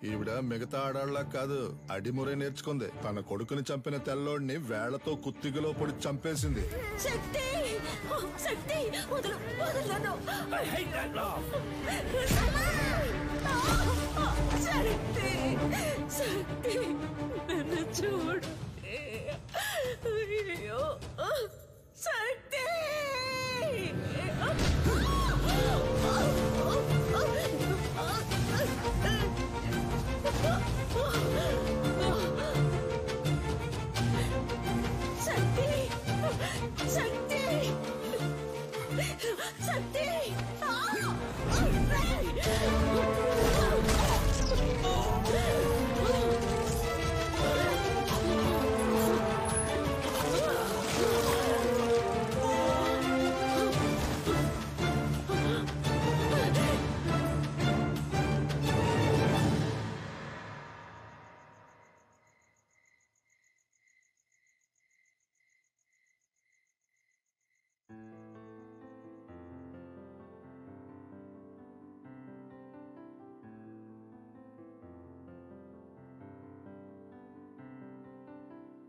ఈవిడ మిగతా ఆడాళ్ళ కాదు, అడిమురే నేర్చుకుంది. తన కొడుకుని చంపిన తెల్లోడిని వేళ్లతో కుత్తిగలో పొడి చంపేసింది. శక్తి శక్తి వదలు వదలను. శక్తి శక్తి నన్ను చూడు. అయ్యో శక్తి. శక్తి శక్తి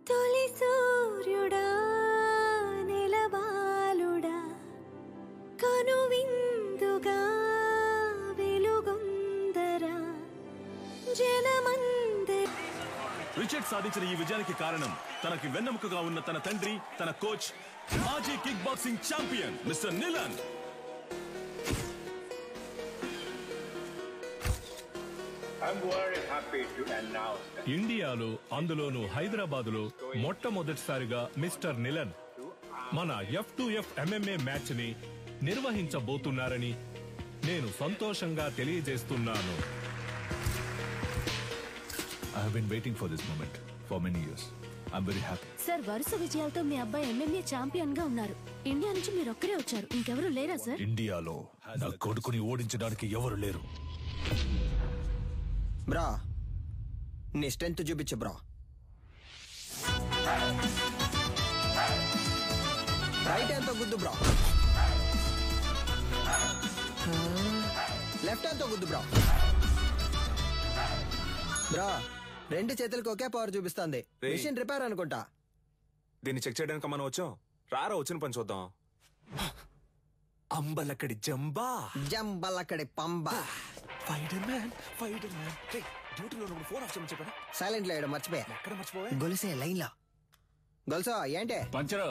తొలి సూర్యుడా నిలవాలుడా కనువిందుగా వెలుగొందరా జనమందరి. రిచర్డ్ సాధించిన ఈ విజయానికి కారణం తనకి వెన్నెముకగా ఉన్న తన తండ్రి, తన కోచ్, మాజీ కిక్ బాక్సింగ్ ఛాంపియన్ మిస్టర్ నిలన్. ఇండియాలో, అందులోనూ హైదరాబాదులో మొట్టమొదటిసారిగా మిస్టర్ నిలన్ మన F2F MMA మ్యాచ్ ని నిర్వహించబోతున్నారని నేను సంతోషంగా తెలియజేస్తున్నాను. I have been waiting for this moment for many years. I'm very happy. Sir, వరుస విజయాలతో మీ అబ్బాయి MMA ఛాంపియన్ గా ఉన్నారు. ఇండియా నుంచి మీరు ఒక్కరే వచ్చారు, ఇంకెవరు లేరా సార్? ఇండియాలో నా కొడుకుని ఓడించడానికి ఎవరు లేరు. బ్రా, నీ స్ట్రెంత్ చూపించు బ్రా. రైట్ హ్యాండ్ తో గుద్దు బ్రా. లెఫ్ట్ హ్యాండ్ తో గుద్దు బ్రా. బ్రా, రెండు చేతులకు ఒకే పవర్ చూపిస్తుంది. మిషన్ రిపేర్ అనుకుంటా. దీన్ని చెక్ చేయడానికి మనం వచ్చాం. రారా వచ్చిన పని చూద్దాం. అంబలక్కడి జంబా, జంబలక్కడి పంబా. సైలెంట్ లో వేయడం మర్చిపోయా. గొలుసే లైన్ లో. గొలుసా ఏంటే పంచరు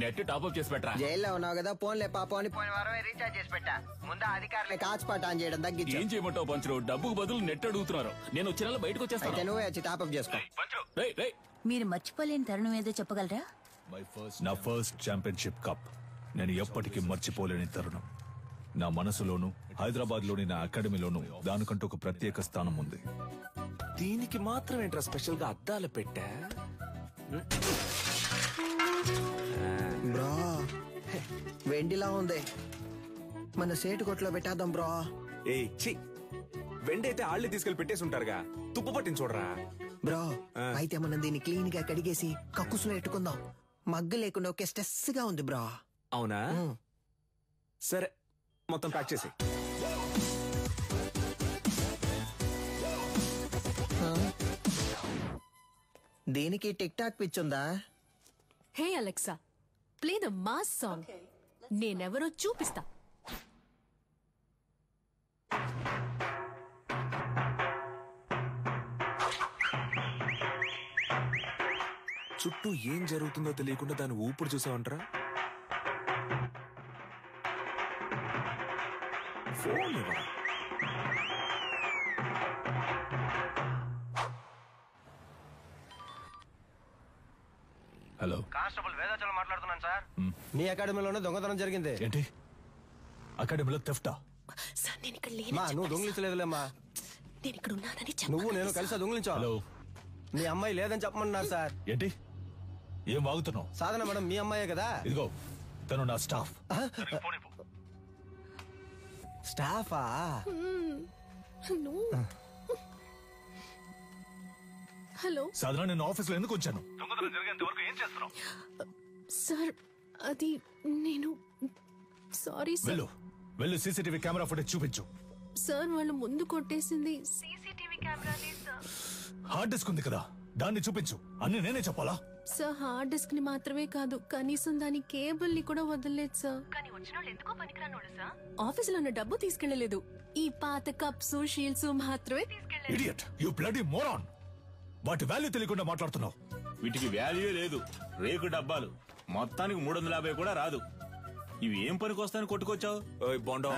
నెట్ టాప్అప్ చేసి పెట్టరా. జైల్లో ఉన్నావు కదా, ఫోన్లే పాపం అని పోయిన వారమే రీఛార్జ్ చేసి పెట్టా. ముందు అధికారులే కాచిపాట ఆన్ చేయడం తగ్గించు. ఏం చేయమంటావు పంచరు? డబ్బుకు బదులు నెట్ అడుగుతున్నారు. నేను వచ్చే నెల బయటకు వచ్చేస్తాను. నువ్వే వచ్చి టాప్అప్ చేసుకో. మీరు మర్చిపోలేని తరుణం ఏదో చెప్పగలరా? నా ఫస్ట్ ఛాంపియన్షిప్ కప్ నేను ఎప్పటికీ మర్చిపోలేని తరుణం. నా మనసులోను, హైదరాబాద్ లోని నా అకాడమీలోను దానికంటూ ఒక ప్రత్యేక స్థానం ఉంది. దీనికి మాత్రం ఏంట్రా స్పెషల్ గా అద్దాలు పెట్టా? బ్రో, వెండిలా ఉంది. మన సేటు కొట్లో పెట్టేద్దాం బ్రో. వెండి అయితే ఆళ్ళే తీసుకెళ్లి పెట్టేసి ఉంటారుగా, తుప్పు పట్టించి చూడరా. బ్రో, అయితే మనం దీన్ని క్లీన్ గా కడిగేసి కక్కుసులో పెట్టుకుందాం. మగ్గు లేకుండా ఒకే స్ట్రెస్ గా ఉంది బ్రో. అవునా? సరే, మొత్తం ప్యాక్ చేసి. దీనికి టిక్ టాక్ పిచ్చుందా? Hey Alexa, play the mass song. నేనెవరో చూపిస్తా. చుట్టూ ఏం జరుగుతుందో తెలియకుండా దాన్ని ఊపిరి చూసావంటరా. ఫోన్ ఇవ్వరా. హలో, కానిస్టేబుల్ వేదాచలం మాట్లాడుతున్నాను సార్. మీ అకాడమీలోనే దొంగతనం జరిగింది. ఏంటి? అకాడమీలో థెఫ్టా? సార్, నేను ఇక్కడ నువ్వు దొంగిలించలేదులేమ్మా. నేను ఇక్కడ ఉన్నానని నువ్వు నేను కలిసి దొంగిలించావు. హలో, మీ అమ్మాయి లేదని చెప్పమన్నారు సార్. ఏంటి? ఏం వాగుతున్నావు? సాధన మేడం మీ అమ్మాయే కదా. ఇదిగో, తను నా స్టాఫ్. స్టాఫా? హలో సాధన, నేను ఆఫీస్ లో ఎందుకు వచ్చాను? సార్, అది నేను సారీ సార్. వెళ్ళు, సీసీటీవీ కెమెరా ఫుటేజ్ చూపించు. సార్, వాళ్ళు ముందు కొట్టేసింది సీసీటీవీ హార్డ్ డిస్క్ ఉంది కదా, దాన్ని చూపించు. అన్ని నేనే చెప్పాలా? సార్ హార్డ్ డిస్క్ ని మాత్రమే కాదు, కనీసం దాని కేబుల్ ని కూడా వదలలేదు సార్. ఆఫీసులో ఉన్న డబ్బు తీసుకెళ్లలేదు. ఈ పాత కప్స్ షీల్డ్స్ మాత్రమే తీసుకెళ్లారు. Idiot, you bloody moron. వాటి వాల్యూ తెలియకుండా మాట్లాడుతున్నావు. వీటికి వాల్యూ లేదు, రేకు డబ్బాలు. మొత్తానికి 350 కూడా రాదు. ఇవి ఏం పనికి వస్తాయని కొట్టుకొచ్చావు? బాండో,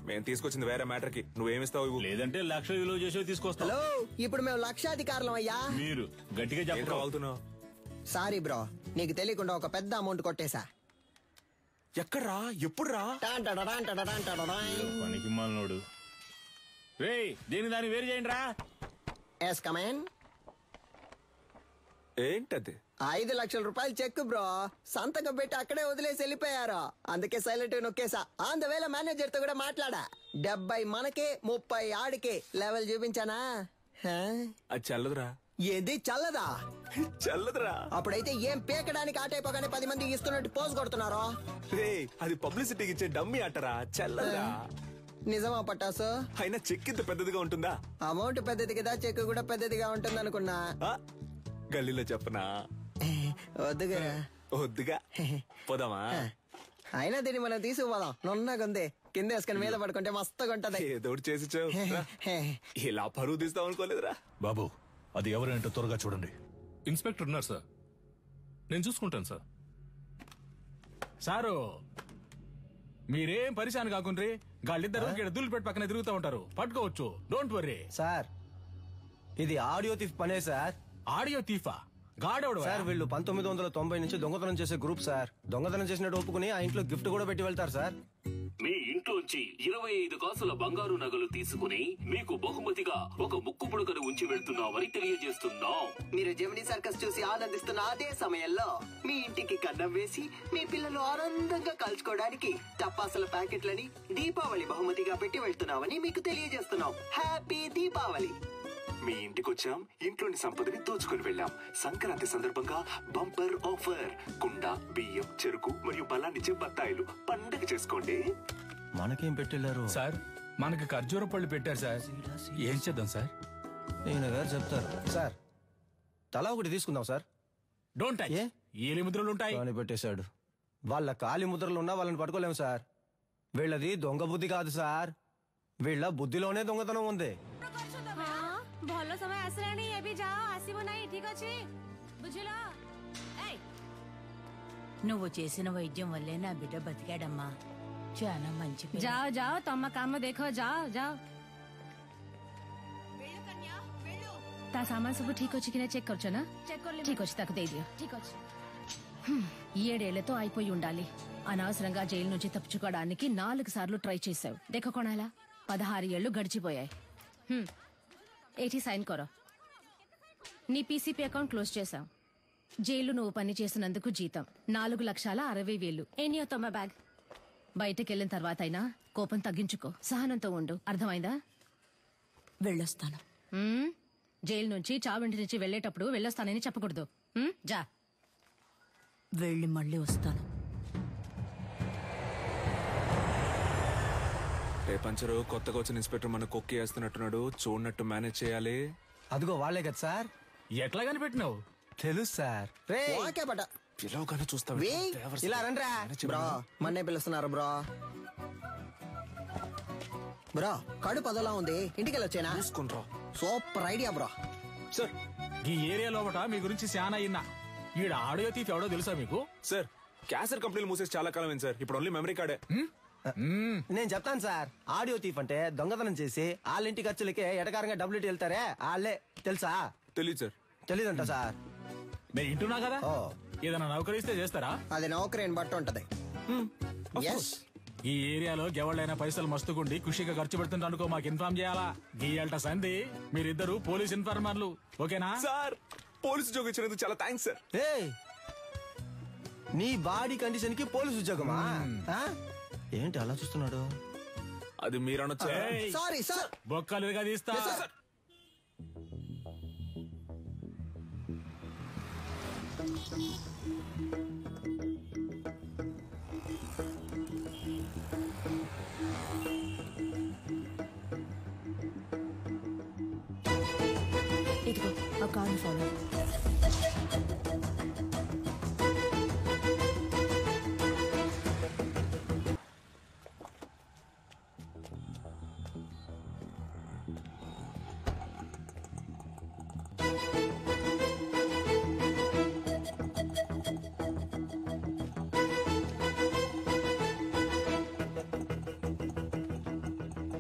మేము తీసుకొచ్చింది వేరే మ్యాటర్ కి. నువ్వేమిస్తావు? లేదంటే 1,00,000 విలువ చేసే తీసుకొస్తావు. హలో, ఇప్పుడు మేము లక్షాధికారులం అయ్యా. మీరు గట్టిగా చెప్పగలుగుతున్నావు. సారీ బ్రో, నీకు తెలియకుండా ఒక పెద్ద అమౌంట్ కొట్టేశా. ఎక్కడ్రా? ఎప్పుడురా? పనికి మాలినోడు. రేయ్, దీని దాన్ని వేరు చేయండి రా. Yes come on. ఏంటది? 5 లక్షల రూపాయలు చెక్ బ్రో. సంతకం పెట్టి అక్కడే వదిలేసి వెళ్ళిపోయారు. అందుకే సైలెంట్ నొక్కేసా. అందువేళ మేనేజర్ తో కూడా మాట్లాడా. 70 మనకే, 30 ఆడికే. లెవెల్ చూపించానా? అది చల్లదురా. ఏది చల్లదా? చల్లదురా. అప్పుడైతే ఏం పీకడానికి ఆటైపోగానే 10 మంది ఇస్తున్నట్టు పోజ్ కొడుతున్నారో. రే, అది పబ్లిసిటీకి ఇచ్చే డమ్మీ అట్టరా. చల్లదురా. నిజమా పట్టాసు? అయినా చెక్ ఇంత పెద్దదిగా ఉంటుందా? అమౌంట్ పెద్దది కదా, చెక్ కూడా పెద్దదిగా ఉంటుంది అనుకున్నా. గల్లీలో చెప్పనా? వద్దుగా. వద్దుగా. పోదామా? అయినా దీన్ని మనం తీసుకుపోదాం. నున్నగుంది, కింద వేసుకుని మీద పడుకుంటే మస్తుగా ఉంటది. ఏదో చేసి ఇలా పరువు తీస్తాం అనుకోలేదురా. బాబు, అది ఎవరేంటో త్వరగా చూడండి. ఇన్స్పెక్టర్ ఉన్నారు సార్, నేను చూసుకుంటాను సార్. సారు, మీరేం పరిశాన్ కాకుండ్రి. గాళ్ళిద్దరు దుల్లిపెట్టి పక్కన తిరుగుతూ ఉంటారు. పట్టుకోవచ్చు, డోంట్ వర్రీ. సార్, ఇది ఆడియో తీఫ్ పనే సార్. ఆడియో తీఫా? గాడెవడు సార్, వీళ్ళు 1990 నుంచి దొంగతనం చేసే గ్రూప్ సార్. దొంగతనం చేసినట్టు ఒప్పుకుని ఆ ఇంట్లో గిఫ్ట్ కూడా పెట్టి వెళ్తారు సార్. మీ ఇంట్లోంచి 25 కాసుల బంగారు నగలు తీసుకుని మీకు బహుమతిగా ఒక ముక్కు పుడకను ఉంచి వెళ్తున్నామని తెలియజేస్తున్నాం. మీరు జెమినీ సర్కస్ చూసి ఆనందిస్తున్న అదే సమయంలో మీ ఇంటికి కన్నం వేసి మీ పిల్లలు ఆనందంగా కలుసుకోవడానికి టపాసుల ప్యాకెట్లని దీపావళి బహుమతిగా పెట్టి వెళ్తున్నామని మీకు తెలియజేస్తున్నాం. హ్యాపీ దీపావళి. మీ ఇంటికి వచ్చాం, ఇంట్లోని సంపదని దోచుకుని వెళ్ళాం. సంక్రాంతి సందర్భంగా బంపర్ ఆఫర్. కుండ, బియ్యం, చెరుకు మరియు బలాన్నిచ్చే బత్తాయిలు. పండగ చేసుకోండి. మనకేం పెట్టెళ్ళారు సార్? మనకి ఖర్జూర పళ్ళు పెట్టారు సార్. ఏం చేద్దాం సార్? నేను గారు చెప్తారు సార్. తలా ఒకటి తీసుకుందాం సార్. Don't touch. ఏలి ముద్రలు ఉంటాయి అని పెట్టేశాడు. వాళ్ళ కాలి ముద్రలు ఉన్నా వాళ్ళని పట్టుకోలేము సార్. వీళ్ళది దొంగ బుద్ధి కాదు సార్, వీళ్ళ బుద్ధిలోనే దొంగతనం ఉంది. ଭଲ ସମୟ ଆସିଲାଣି, ଏବେ ଯାଅ, ଆସିବ ନାହିଁ, ଠିକ ଅଛି? ବୁଝିଲ? నువ్వు చేసిన వైద్యం వల్లే నా బిడ్డ బతికాడమ్మా. చాలా మంచి పిల్ల. ଯାଅ ଯାଅ, ତମ କାମ ଦେଖ, ଯାଅ ଯାଅ। ତା ସାମାନ ସବୁ ଠିକ ଅଛି କି ନା చెక్ କରୁଛ ନା? ଠିକ ଅଛି, ତାକୁ ଦେଇଦିଅ। ଠିକ ଅଛି। 7 అయిపోయి ఉండాలి. అనవసరంగా జైలు నుంచి తప్పించుకోవడానికి 4 సార్లు ట్రై చేశావు. దేఖ కొనాలా, 16 ఏళ్లు గడిచిపోయాయి. ఏటి సైన్ కరో. నీ పీసీపీ అకౌంట్ క్లోజ్ చేశాం. జైలు నువ్వు పని చేసినందుకు జీతం 4,60,000. ఎనియో తొమ్మ బ్యాగ్. బయటకెళ్ళిన తర్వాత అయినా కోపం తగ్గించుకో, సహనంతో ఉండు, అర్థమైందా? వెళ్ళొస్తాను. జైలు నుంచి చావింటి నుంచి వెళ్లేటప్పుడు వెళ్ళొస్తానని చెప్పకూడదు. జా. వెళ్ళి మళ్ళీ వస్తాను. పంచరు, కొత్తగా వచ్చిన ఇన్స్పెక్టర్ మన కొక్కి వేస్తున్నట్టున్నాడు. చూడనట్టు మేనేజ్ చేయాలి. అదిగో వాళ్ళే కదా సార్. ఎట్లా కనిపెట్టినావు? తెలుసు సార్. పిలవగానే చూస్తావు. ఇలా రండ్రా బ్రో, మన్నే పిలుస్తున్నారు బ్రో. బ్రో, కడుపు అదలా ఉంది, ఇంటికి వెళ్ళొచ్చేనా? Super idea bro. సార్, ఈ ఏరియా లోపట మీ గురించి శానా అయినా. ఈడ ఆడియో తీసి ఎవడో తెలుసా మీకు? సార్, క్యాసర్ కంపెనీలు మూసేసి చాలా కాలం అయింది సార్. ఇప్పుడు ఓన్లీ మెమరీ కార్డే. నేను చెప్తాను సార్. ఆడియో తీఫ్ అంటే దొంగతనం చేసి వాళ్ళ ఇంటి ఖర్చులకే ఎటకారంగా డబ్బులు ఇట్టి వెళ్తారే వాళ్ళే. తెలుసా? తెలీదు సార్. తెలీదంట సార్. నేను ఇంటున్నా కదా, ఏదైనా నౌకరిస్తే చేస్తారా? అది నౌకరీని బట్టి ఉంటది. ఈ ఏరియాలో ఎవళ్ళైనా పైసలు మస్తుకుండి ఖుషిగా ఖర్చు పెడుతుంటే అనుకో, మాకు ఇన్ఫార్మ్ చేయాలా. గీయాలట సంధి. మీరిద్దరు పోలీస్ ఇన్ఫార్మర్లు, ఓకేనా? సార్, పోలీసు ఉద్యోగం ఇచ్చినందుకు చాలా థ్యాంక్స్ సార్. నీ బాడీ కండిషన్ కి పోలీసు ఉద్యోగమా? ఏంటి అలా చూస్తున్నాడు? అది మీరనొచ్చా? సారీ సార్, బొక్కలుగా తీస్తా. Found the follow.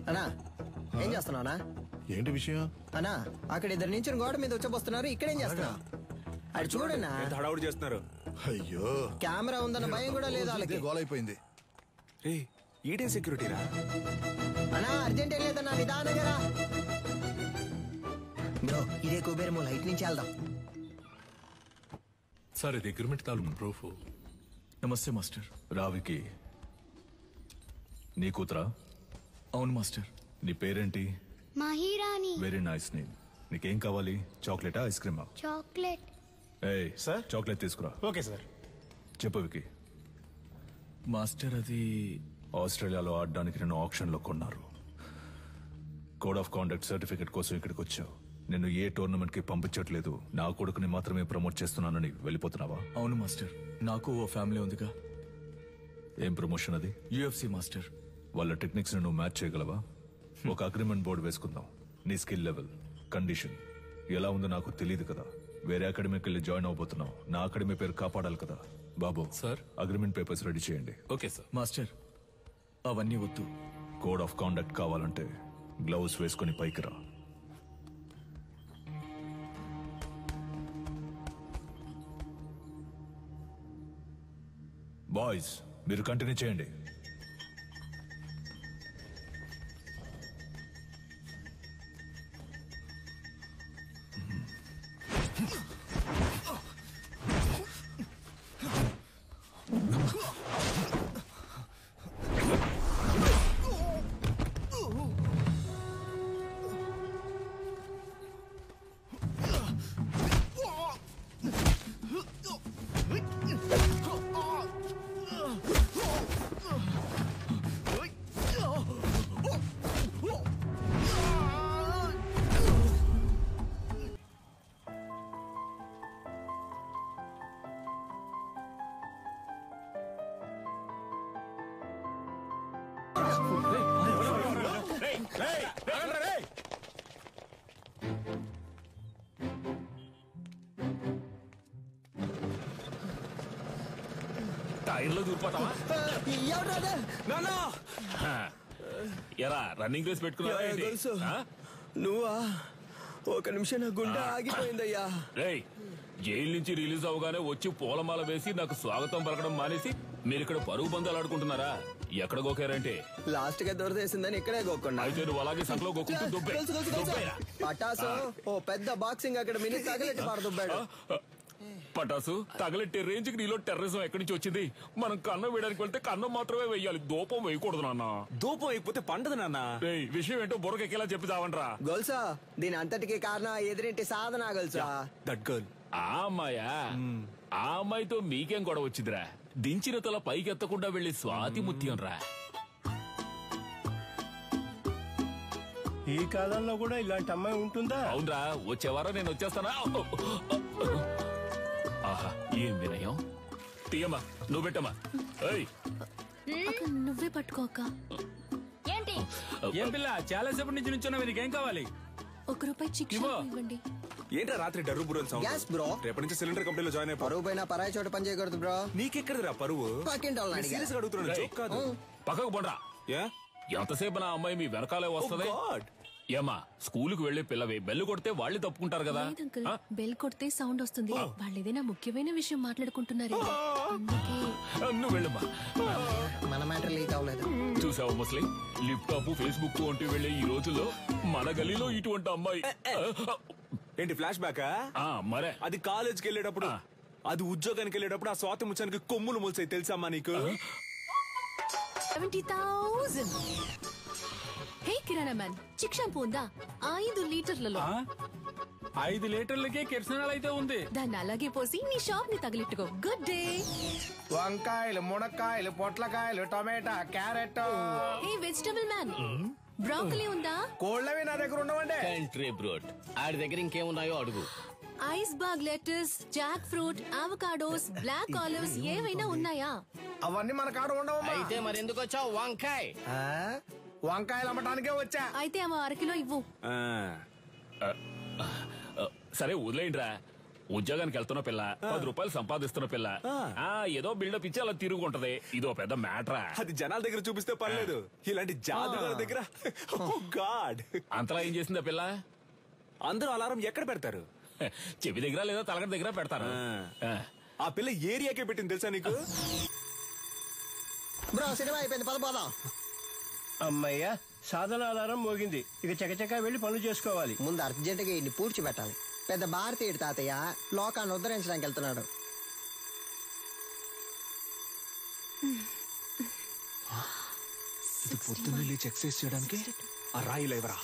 అన్నా ఏం చేస్తున్నావునా? ఏంటి విషయం? అన్నా అక్కడ ఇద్దరు నుంచి గోడ మీద వచ్చబోస్తున్నారు. ఇక్కడేం చేస్తున్నావు? అది చూడన్నా, హడావుడి చేస్తున్నారు. అయ్యో, కెమెరా ఉందన్న భయం కూడా లేదు వాళ్ళకి. గోలైపోయింది. ఈడే సెక్యూరిటీరా? అన్నా అర్జెంట్ ఏం లేదన్నా, నిదానంగా రా. బ్రో ఇదే కుబేరము, లైట్ నుంచి వెళ్దాం. సార్ ఇది అగ్రిమెంట్ తాలూకు ప్రూఫ్. నమస్తే మాస్టర్. రావికి నీ కూతురా? అవును మాస్టర్. నీ పేరేంటి? మహిరాణి. Very nice name. నీకేం కావాలి? చాక్లెటా, ఐస్ క్రీమా? చాక్లెట్. ఏయ్ సార్, చాక్లెట్ తీసుకురా. Okay sir. చెప్పు వికి. మాస్టర్ అది ఆస్ట్రేలియాలో ఆడడానికి నేను ఆప్షన్లో కొన్నారు. కోడ్ ఆఫ్ కాండక్ట్ సర్టిఫికెట్ కోసం ఇక్కడికి వచ్చావు. నేను ఏ టోర్నమెంట్ కి పంపించట్లేదు, నా కొడుకుని మాత్రమే ప్రమోట్ చేస్తున్నానని వెళ్ళిపోతున్నావా? అవును మాస్టర్, నాకు ఓ ఫ్యామిలీ ఉందిగా. ఏం ప్రమోషన్ అది? UFC master. వాళ్ళ టెక్నిక్స్ నువ్వు మ్యాచ్ చేయగలవా? ఒక అగ్రిమెంట్ బోర్డు వేసుకుందాం. నీ స్కిల్ లెవెల్, కండిషన్ ఎలా ఉందో నాకు తెలియదు కదా. వేరే అకాడమీకి వెళ్ళి జాయిన్ అవబోతున్నావు. నా అకాడమీ పేరు కాపాడాలి కదా. బాబు సార్, అగ్రిమెంట్ పేపర్స్ రెడీ చేయండి. Okay sir. మాస్టర్ అవన్నీ వద్దు. కోడ్ ఆఫ్ కాండక్ట్ కావాలంటే గ్లౌస్ వేసుకుని పైకి రా. బాయ్స్ మీరు కంటిన్యూ చేయండి. టైర్లో దూరిపోతావా? ఎరా రన్నింగ్ రేస్ పెట్టుకున్నావా? నువ్వా? ఒక నిమిషం నా గుండె ఆగిపోయిందయ్యా. రేయ్, జైలు నుంచి రిలీజ్ అవగానే వచ్చి పూలమాల వేసి నాకు స్వాగతం పలకడం మానేసి మీరు ఇక్కడ పరుగు బంధాలు ఆడుకుంటున్నారా? ఎక్కడ గోకారంటే లాస్ట్ గా దొరదేసిందని ఇక్కడే గోకుండా. అయితే నువ్వు అలాగే సంకలో గోకుంటూ దుబ్బే. పటాసు ఓ పెద్ద బాక్సింగ్ అక్కడ మినీ తగలెట్టి పారదుబ్బాడు. పటాసు తగలెట్టే రేంజ్ కి నీలో టెర్రరిజం ఎక్కడి నుంచి వచ్చింది? మనం కన్నం వేయడానికి వెళ్తే కన్నం మాత్రమే వేయాలి, దూపం వేయకూడదు నాన్న. దూపం వేయకపోతే పండదు నాన్న. విషయం ఏంటో బుర్రకెక్కేలా చెప్పి చావంట్రా. గొలుసా దీని అంతటికి కారణం ఎదురింటి సాధన గొలుసా. That girl. ఆ అమ్మాయా? ఆ అమ్మాయితో మీకేం గొడవ వచ్చిందిరా? దించిన తల పైకెత్తకుండా వెళ్లి స్వాతి ముత్యం రా. ఈ కాలంలో కూడా ఇలాంటి అమ్మాయి ఉంటుందా? అవునరా, వచ్చేవారం నేను వచ్చేస్తానా? ఆహా, ఏం వినయం. తీయమ్మా, నువ్వు పెట్టమ్మా. నువ్వే పట్టుకోక. ఏంటి ఏం పిల్ల, చాలా సేపటి నుంచి నుంచున్నావు, నీకేం కావాలి? ₹1 చిక్కు ఇవ్వండి. ఏంట్రా రాత్రి డర్రు బుర్రని సౌండ్? Gas bro. రేపటి నుంచి సిలిండర్ కంపెనీలో జాయిన్ అయిపో. పరువు పైన పరాయి చోట పని చేయకూడదు బ్రో. నీకెక్కడరా పరువు? సీరియస్ గా అడుగుతున్నాను, జోక్ కాదు. పక్కకు పోండ్రా. ఎంతసేపు నా అమ్మాయి మీ వెనకాలే వస్తుంది? ఏమా, స్కూలుకు వెళ్లే పిల్లవే, బెల్లు కొడితే వాళ్ళు తప్పుకుంటారు కదా. బెల్ కొడితే సౌండ్ వస్తుంది. వాళ్ళు ఏదైనా ముఖ్యమైన విషయం మాట్లాడుకుంటున్నారు, అందుకే. నువ్వు వెళ్ళమ్మా. మన మ్యాటర్ లీక్ అవ్వలేదు. చూసావా ముస్లిం, లిప్టాప్ ఫేస్బుక్ వంటి వెళ్లే ఈ రోజుల్లో మన గలీలో ఇటువంటి అమ్మాయి. ఏంటి ఫ్లాష్ బ్యాకా? మరే అది కాలేజ్కి వెళ్ళేటప్పుడు, అది ఉద్యోగానికి వెళ్ళేటప్పుడు ఆ స్వాతి ముచ్చానికి కొమ్ములు మొలిసాయి తెలుసమ్మా నీకు? 70,000. హే కిరాణా మ్యాన్, చిక్ షాంపూ ఉందా? 5 లీటర్లలో. 5 లీటర్లకే కిరసనాలు అయితే ఉంది. దాన్ని అలాగే పోసి నీ షాప్ ని తగిలిట్టుకో. Good day. వంకాయలు, మునక్కాయలు, పొట్లకాయలు, tomato, carrot. Hey vegetable man, broccoli ఉందా? కోళ్ళవి నా దగ్గర ఉండవండి. కంట్రీ బ్రోడ్, ఆడి దగ్గర ఇంకేమున్నాయో అడుగు. Iceberg lettuce, jackfruit, avocados, black olives ఏవైనా ఉన్నాయా? అవన్నీ మన కాడ ఉండవు. అయితే మరి ఎందుకు వచ్చావు? వంకాయ వంకాయలు అమ్మటానికే వచ్చా. అయితే అవి 1 కిలో ఇవ్వు. సరే వదిలేయండిరా. ఉద్యోగానికి వెళ్తున్న పిల్ల, 10 రూపాయలు సంపాదిస్తున్న పిల్ల, ఏదో బిల్డప్ ఇచ్చి అలా తిరుగుంటది. ఇదో పెద్ద మ్యాటరా. అది జనాల దగ్గర చూపిస్తే పర్లేదు, ఇలాంటి జాదుగారి దగ్గర గాడ్. అంతలా ఏం చేసింది ఆ పిల్ల? అందరూ అలారం ఎక్కడ పెడతారు? చెవి దగ్గర లేదా తలగడ దగ్గర పెడతారు. ఆ పిల్ల ఏరియాకే పెట్టింది తెలుసా నీకు? బ్రో సినిమా అయిపోయింది, పదపోదాం. అమ్మయ్యా, సాధన ఆధారం మోగింది. ఇక చకచకా వెళ్ళి పనులు చేసుకోవాలి. ముందు అర్జెంటుగా ఇన్ని పూడ్చిపెట్టాలి. పెద్ద భారతీయుడు తాతయ్య లోకాన్ని ఉద్ధరించడానికి వెళ్తున్నాడు. ఇది పొద్దున్న లేచి ఎక్సర్సైజ్ చేయడానికి ఆ రాయి లేవరా.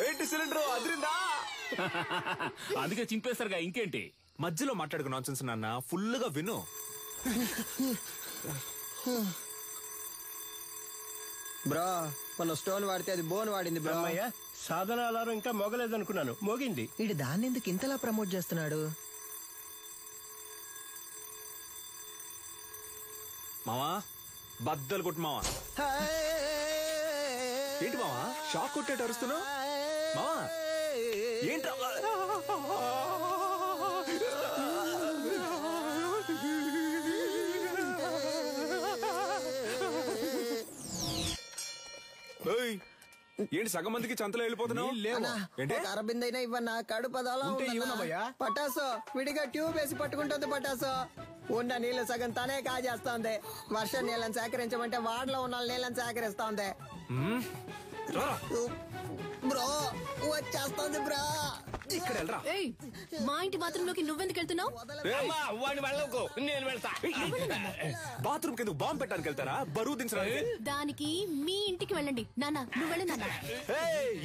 ఏంటి సిలిండర్ అదిరిందా? అందుకే చింపేస్తారుగా, ఇంకేంటి? మధ్యలో మాట్లాడుకు నాన్సెన్స్ నాన్న, ఫుల్ గా విను. బ్రో మన స్టోన్ వాడితే అది బోన్ వాడింది బ్రో. అమ్మయ్యా, సాధన ఆధారం ఇంకా మోగలేదనుకున్నాను, మోగింది. ఇడు దాన్ని ఎందుకు ఇంతలా ప్రమోట్ చేస్తున్నాడు? మావా బద్దలు కొట్టు మావా. ఏంటి మావా షాక్ కొట్టేట అరుస్తున్నావు? మావా ఏంటి? ఏంటి సగం మందికి చంతలో వెళ్ళిపోతున్నావు? అరబిందైనా ఇవ్వన్నా, కడుపు అదోలా పటాసో విడిగా ట్యూబ్ వేసి పట్టుకుంటుంది. పటాసో ఉన్న నీళ్లు సగం తనే కాజేస్తోంది. వర్షం నీళ్ళని సేకరించమంటే వాడలో ఉన్న నీళ్ళని సేకరిస్తోంది. బ్రో వచ్చేస్తోంది బ్రో. ఏయ్, మా ఇంటి బాత్రూమ్ లోకి నువ్వెందుకు వెళ్తున్నావు? నేను వెళ్తా. బాత్రూమ్ కింద బాంబు పెట్టడానికి వెళ్తారా? బరువు దించడానికి? దానికి మీ ఇంటికి వెళ్ళండి. నాన్న నువ్వు వెళ్ళి నాన్న.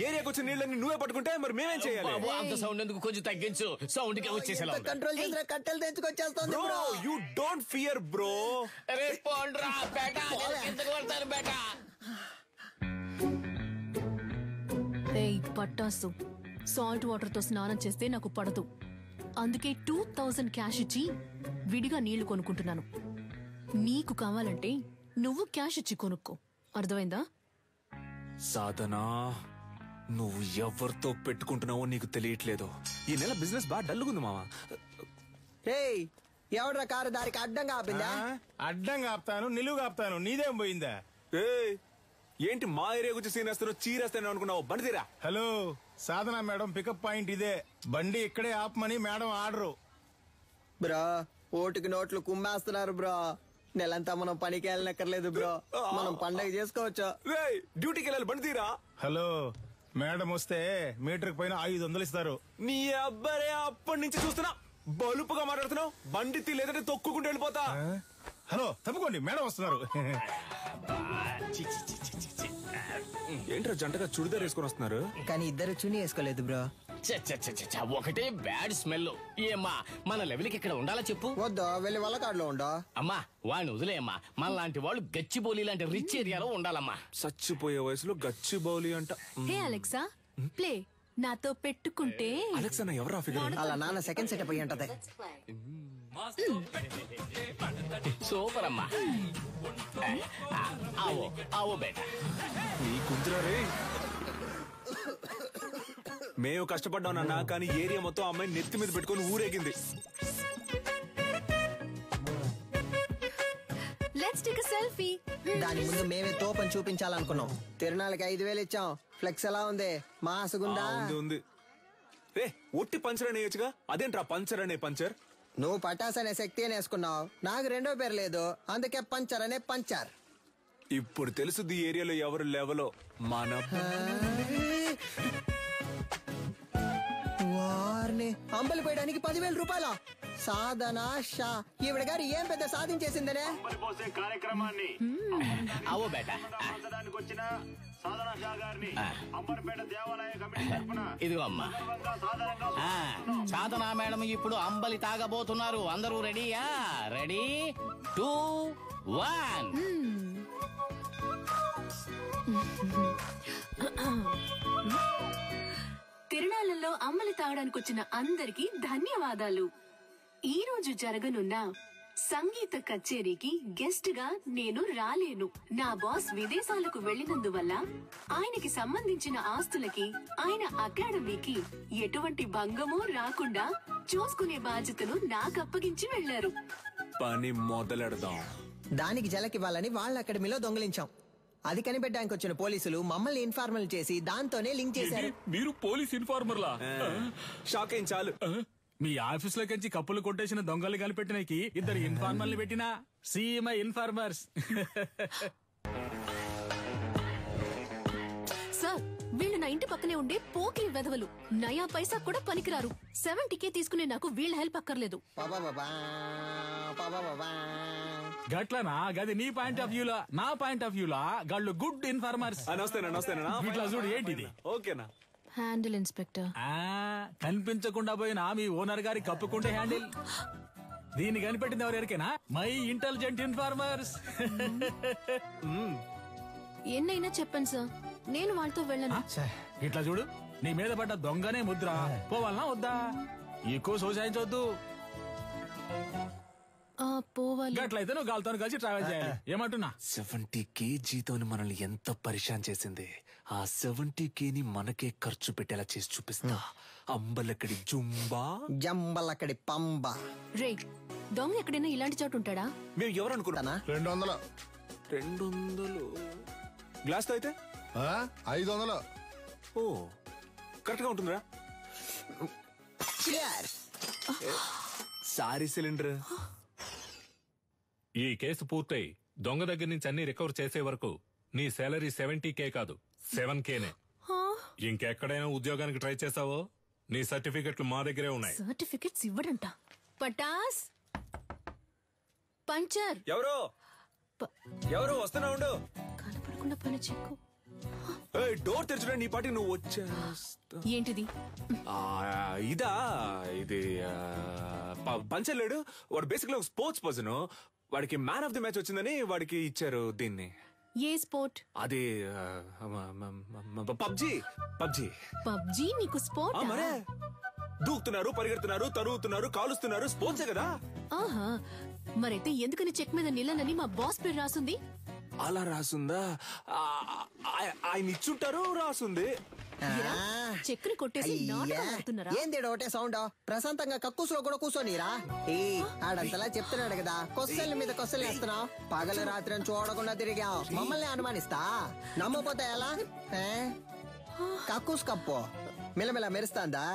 ఏరియాకి వచ్చిన నీళ్ళని నువ్వే పట్టుకుంటే మరి మేమేం చేయాలి? అంత సౌండ్ ఎందుకు? కొంచెం తగ్గించు. సౌండ్ కి వచ్చేసేలా కంట్రోల్ చేసిన కట్టెలు తెచ్చుకొచ్చేస్తోంది bro. You don't fear bro. పోండ్రా బేటా, ఎందుకు వెళ్తారు బేటా? ఏయ్ పట్టాసు, సాల్ట్ వాటర్ తో స్నానం చేస్తే నాకు పడదు. అందుకే 2000 క్యాష్ ఇచ్చి విడిగా నీళ్లు కొనుక్కుంటున్నాను. నీకు కావాలంటే నువ్వు క్యాష్ ఇచ్చి కొనుక్కో, అర్థమైందా? సాధనా, నువ్వు ఎవరితో పెట్టుకుంటున్నావో నీకు తెలియట్లేదు. ఈ నెల బిజినెస్ బాగా డల్లుగుంది మావా. ఏయ్ ఎవడ్రా కారు దారికి అడ్డంగా ఆపిందా? అడ్డంగా ఆపుతాను, నిలువుగా ఆపుతాను, నీదేం పోయిందా? ఏంటి మా ఏరియా గురించి సీన్ వేస్తాను, చీరేస్తాను అనుకున్నావు? బండి తీరా. హలో, సాధన మేడం పికప్ పాయింట్ ఇదే. బండి ఇక్కడే ఆపమని మేడం ఆర్డరు. బ్రో ఓటుకి నోట్లు కుమ్మేస్తున్నారు బ్రో. నెలంతా మనం పనికి వెళ్ళనక్కర్లేదు బ్రో, మనం పండగ చేసుకోవచ్చు. డ్యూటీకి వెళ్ళాలి, బండి తీరా. హలో, మేడం వస్తే మీటర్ పైన 500 ఇస్తారు. నీ అబ్బాయి అప్పటి నుంచి చూస్తున్నా బలుపుగా మాట్లాడుతున్నావు. బండి తీ, లేదంటే తొక్కుకుంటూ వెళ్ళిపోతా. హలో తప్పుకోండి, మేడం వస్తున్నారు. ఏంట్రా జంటగా చుడిదార్ వేసుకొని వస్తున్నారు? కానీ ఇద్దరు చుని వేసుకోలేదు బ్రో. ఒకటే బ్యాడ్ స్మెల్. ఏమ్మా మన లెవెల్కి ఇక్కడ ఉండాలా చెప్పు? వద్దా, వెళ్ళి వాళ్ళ కాడలో ఉండో. అమ్మా వాడిని వదిలేయమ్మా. మన లాంటి వాళ్ళు గచ్చిబౌలి లాంటి రిచ్ ఏరియాలో ఉండాలమ్మా. చచ్చిపోయే వయసులో గచ్చిబౌలి అంట. హే అలెక్సా, ప్లే. నాతో పెట్టుకుంటే అలెక్సా ఎవరా ఫిగర్? అలా నాన్న సెకండ్ సెటప్ అయ్యి ఉంటది. సూపర్ అమ్మా. ఆవో ఆవో బేటా. నీ కుదురా రే. మేము కష్టపడ్డాం నాన్న, కానీ ఏరియా మొత్తం అమ్మాయి నెత్తి మీద పెట్టుకొని ఊరేగింది. Let's take a selfie. దాని ముందు మేమే తోపని చూపించాలనుకున్నాం. తిరునాళ్ళకి 5000 ఇచ్చాం. ఫ్లెక్స్ ఎలా ఉంది? మాసుగుందా? ఉంది. రే ఒట్టి పంచర్ అనేయచ్చుగా, అదేంట్రా పంచర్ అనే పంచర్? నువ్వు పటాస్ అనే శక్తి అని వేసుకున్నావు, నాకు రెండో పేరు లేదు, అందుకే పంచర్ అనే పంచర్. ఇప్పుడు తెలుసుది ఈ ఏరియాలో ఎవరు లెవెలో. మన వారిని అంబలి పోయడానికి 10,000 రూపాయల సాధన షా. ఈవిడ గారు ఏం పెద్ద సాధించేసిందనే కార్యక్రమాన్ని ఆవో బేటా. ఇదిగో అమ్మా. సాధనా మేడం ఇప్పుడు అంబలి తాగబోతున్నారు. అందరూ రెడీయా? రెడీ 2 1. తిరునాళ్ళలో అమ్మలు తాగడానికి వచ్చిన అందరికీ ధన్యవాదాలు. ఈ రోజు జరగనున్న సంగీత కచేరీకి గెస్ట్ గా నేను రాలేను. నా బాస్ విదేశాలకు వెళ్లినందువల్ల ఆయనకి సంబంధించిన ఆస్తులకి ఆయన అకాడమీకి ఎటువంటి భంగమూ రాకుండా చూసుకునే బాధ్యతను నాకు అప్పగించి వెళ్లారు. పని మొదలెడదాం. దానికి జలకివ్వాలని వాళ్ళ అకాడమీలో దొంగిలించాం. అది కనిపెట్టడానికి వచ్చిన పోలీసులు మమ్మల్ని ఇన్ఫార్మల్ చేసి దాంతోనే లింక్ చేశారు. మీరు పోలీస్ ఇన్ఫార్మర్లా? షాక్ అయిన చాలు. మీ ఆఫీస్ లోకి కప్పులు కొట్టేసిన దొంగలు కనిపెట్టినకి ఇద్దరు ఇన్ఫార్మర్లు పెట్టినా సీఎంఐ ఇన్ఫార్మర్స్. సార్, వీళ్ళు నా ఇంటి పక్కనే ఉండే పోకిరి వెధవలు. నయా పైసా కూడా పనికిరారు. 70K తీసుకునే నాకు వీళ్ళ హెల్ప్ అక్కర్లేదు. గట్లనా? గది నీ పాయింట్ ఆఫ్ వ్యూలా. నా పాయింట్ ఆఫ్ వ్యూలా గాళ్ళు గుడ్ ఇన్ఫార్మర్స్. ఇట్లా చూడు ఏంటిది. ఓకేనా? Handle inspector. కనిపించకుండా పోయిన మీ ఓనర్ గారి కప్పుకుంటే హ్యాండిల్. దీన్ని కనిపెట్టింది ఎవరికైనా? My intelligent informers. ఎన్నైనా చెప్పండి సార్, నేను వాళ్ళతో వెళ్ళను. ఇట్లా చూడు, నీ మీద పడ్డ దొంగనే ముద్ర. పోవాలనా వద్దా? ఎక్కువ సోసాయించవద్దు. పోవాలి. అట్లయితే నువ్వు గాలితో కలిసి ట్రావెల్ చేయాలి. ఏమంటున్నా? 70K జీతం మనల్ని ఎంత పరిశాన్ చేసింది. ఆ 70K మనకే ఖర్చు పెట్టేలా చేసి చూపిస్తా. అంబలక్కడి జుంబా, జంబలక్కడి పంబ. రే, దొంగ ఎక్కడైనా ఇలాంటి చోటు ఉంటాడా? మేము ఎవరు అనుకుంటానా? 200. 200 గ్లాస్ తో అయితే 500. ఓ, కరెక్ట్ గా ఉంటుందిరా. Sorry cylinder. ఈ కేసు పూర్తయి దొంగ దగ్గర నుంచి అన్ని రికవర్ చేసే వరకు నీ సాలరీ 70K కాదు 7Kనే. ఇంకెక్కడైనా ఉద్యోగానికి ట్రై చేసావో నీ సర్టిఫికెట్లు మా దగ్గరే ఉన్నాయి. సర్టిఫికెట్స్ ఇవ్వడంట. పటాస్ పంచర్. ఎవరు వస్తున్నా ఉండు. కనపడకుండా పని చెక్కు. డోర్ తెరచురా, నీ పాటి నువ్వు వచ్చేస్తా. ఏంటిది? ఇదా, ఇది పంచలేడు. వాడు బేసిక్ గా స్పోర్ట్స్ పర్సన్. వాడికి మ్యాన్ ఆఫ్ ది మ్యాచ్ వచ్చిందని వాడికి ఇచ్చారు దీన్ని. ఏ స్పోర్ట్? అది పబ్జీ. పబ్జీ నీకు స్పోర్ట్? మరే దూకుతున్నారు, పరిగెడుతున్నారు, తరుగుతున్నారు, కాలుస్తున్నారు. స్పోర్ట్సే కదా. ఆహా, మరైతే ఎందుకని చెక్ మీద నిలనని మా బాస్ పేరు రాసుంది? అలా రాసుందా? ఆయన ఇచ్చుంటారు, రాసుంది. చెక్కుని కొట్టేసి ఏంది ఒకటే సౌండ్? ప్రశాంతంగా కక్కుసులో కూడా కూర్చోనిరా. ఆడంతలా చెప్తున్నాడు కదా, కొస్సల మీద కొస్సలు వేస్తున్నావు. పగలు రాత్రి చూడకుండా తిరిగావు. మమ్మల్ని అనుమానిస్తా? నమ్మపోతే ఎలా? కక్కుస్ కప్పు మిలమిల మెరుస్తాందా?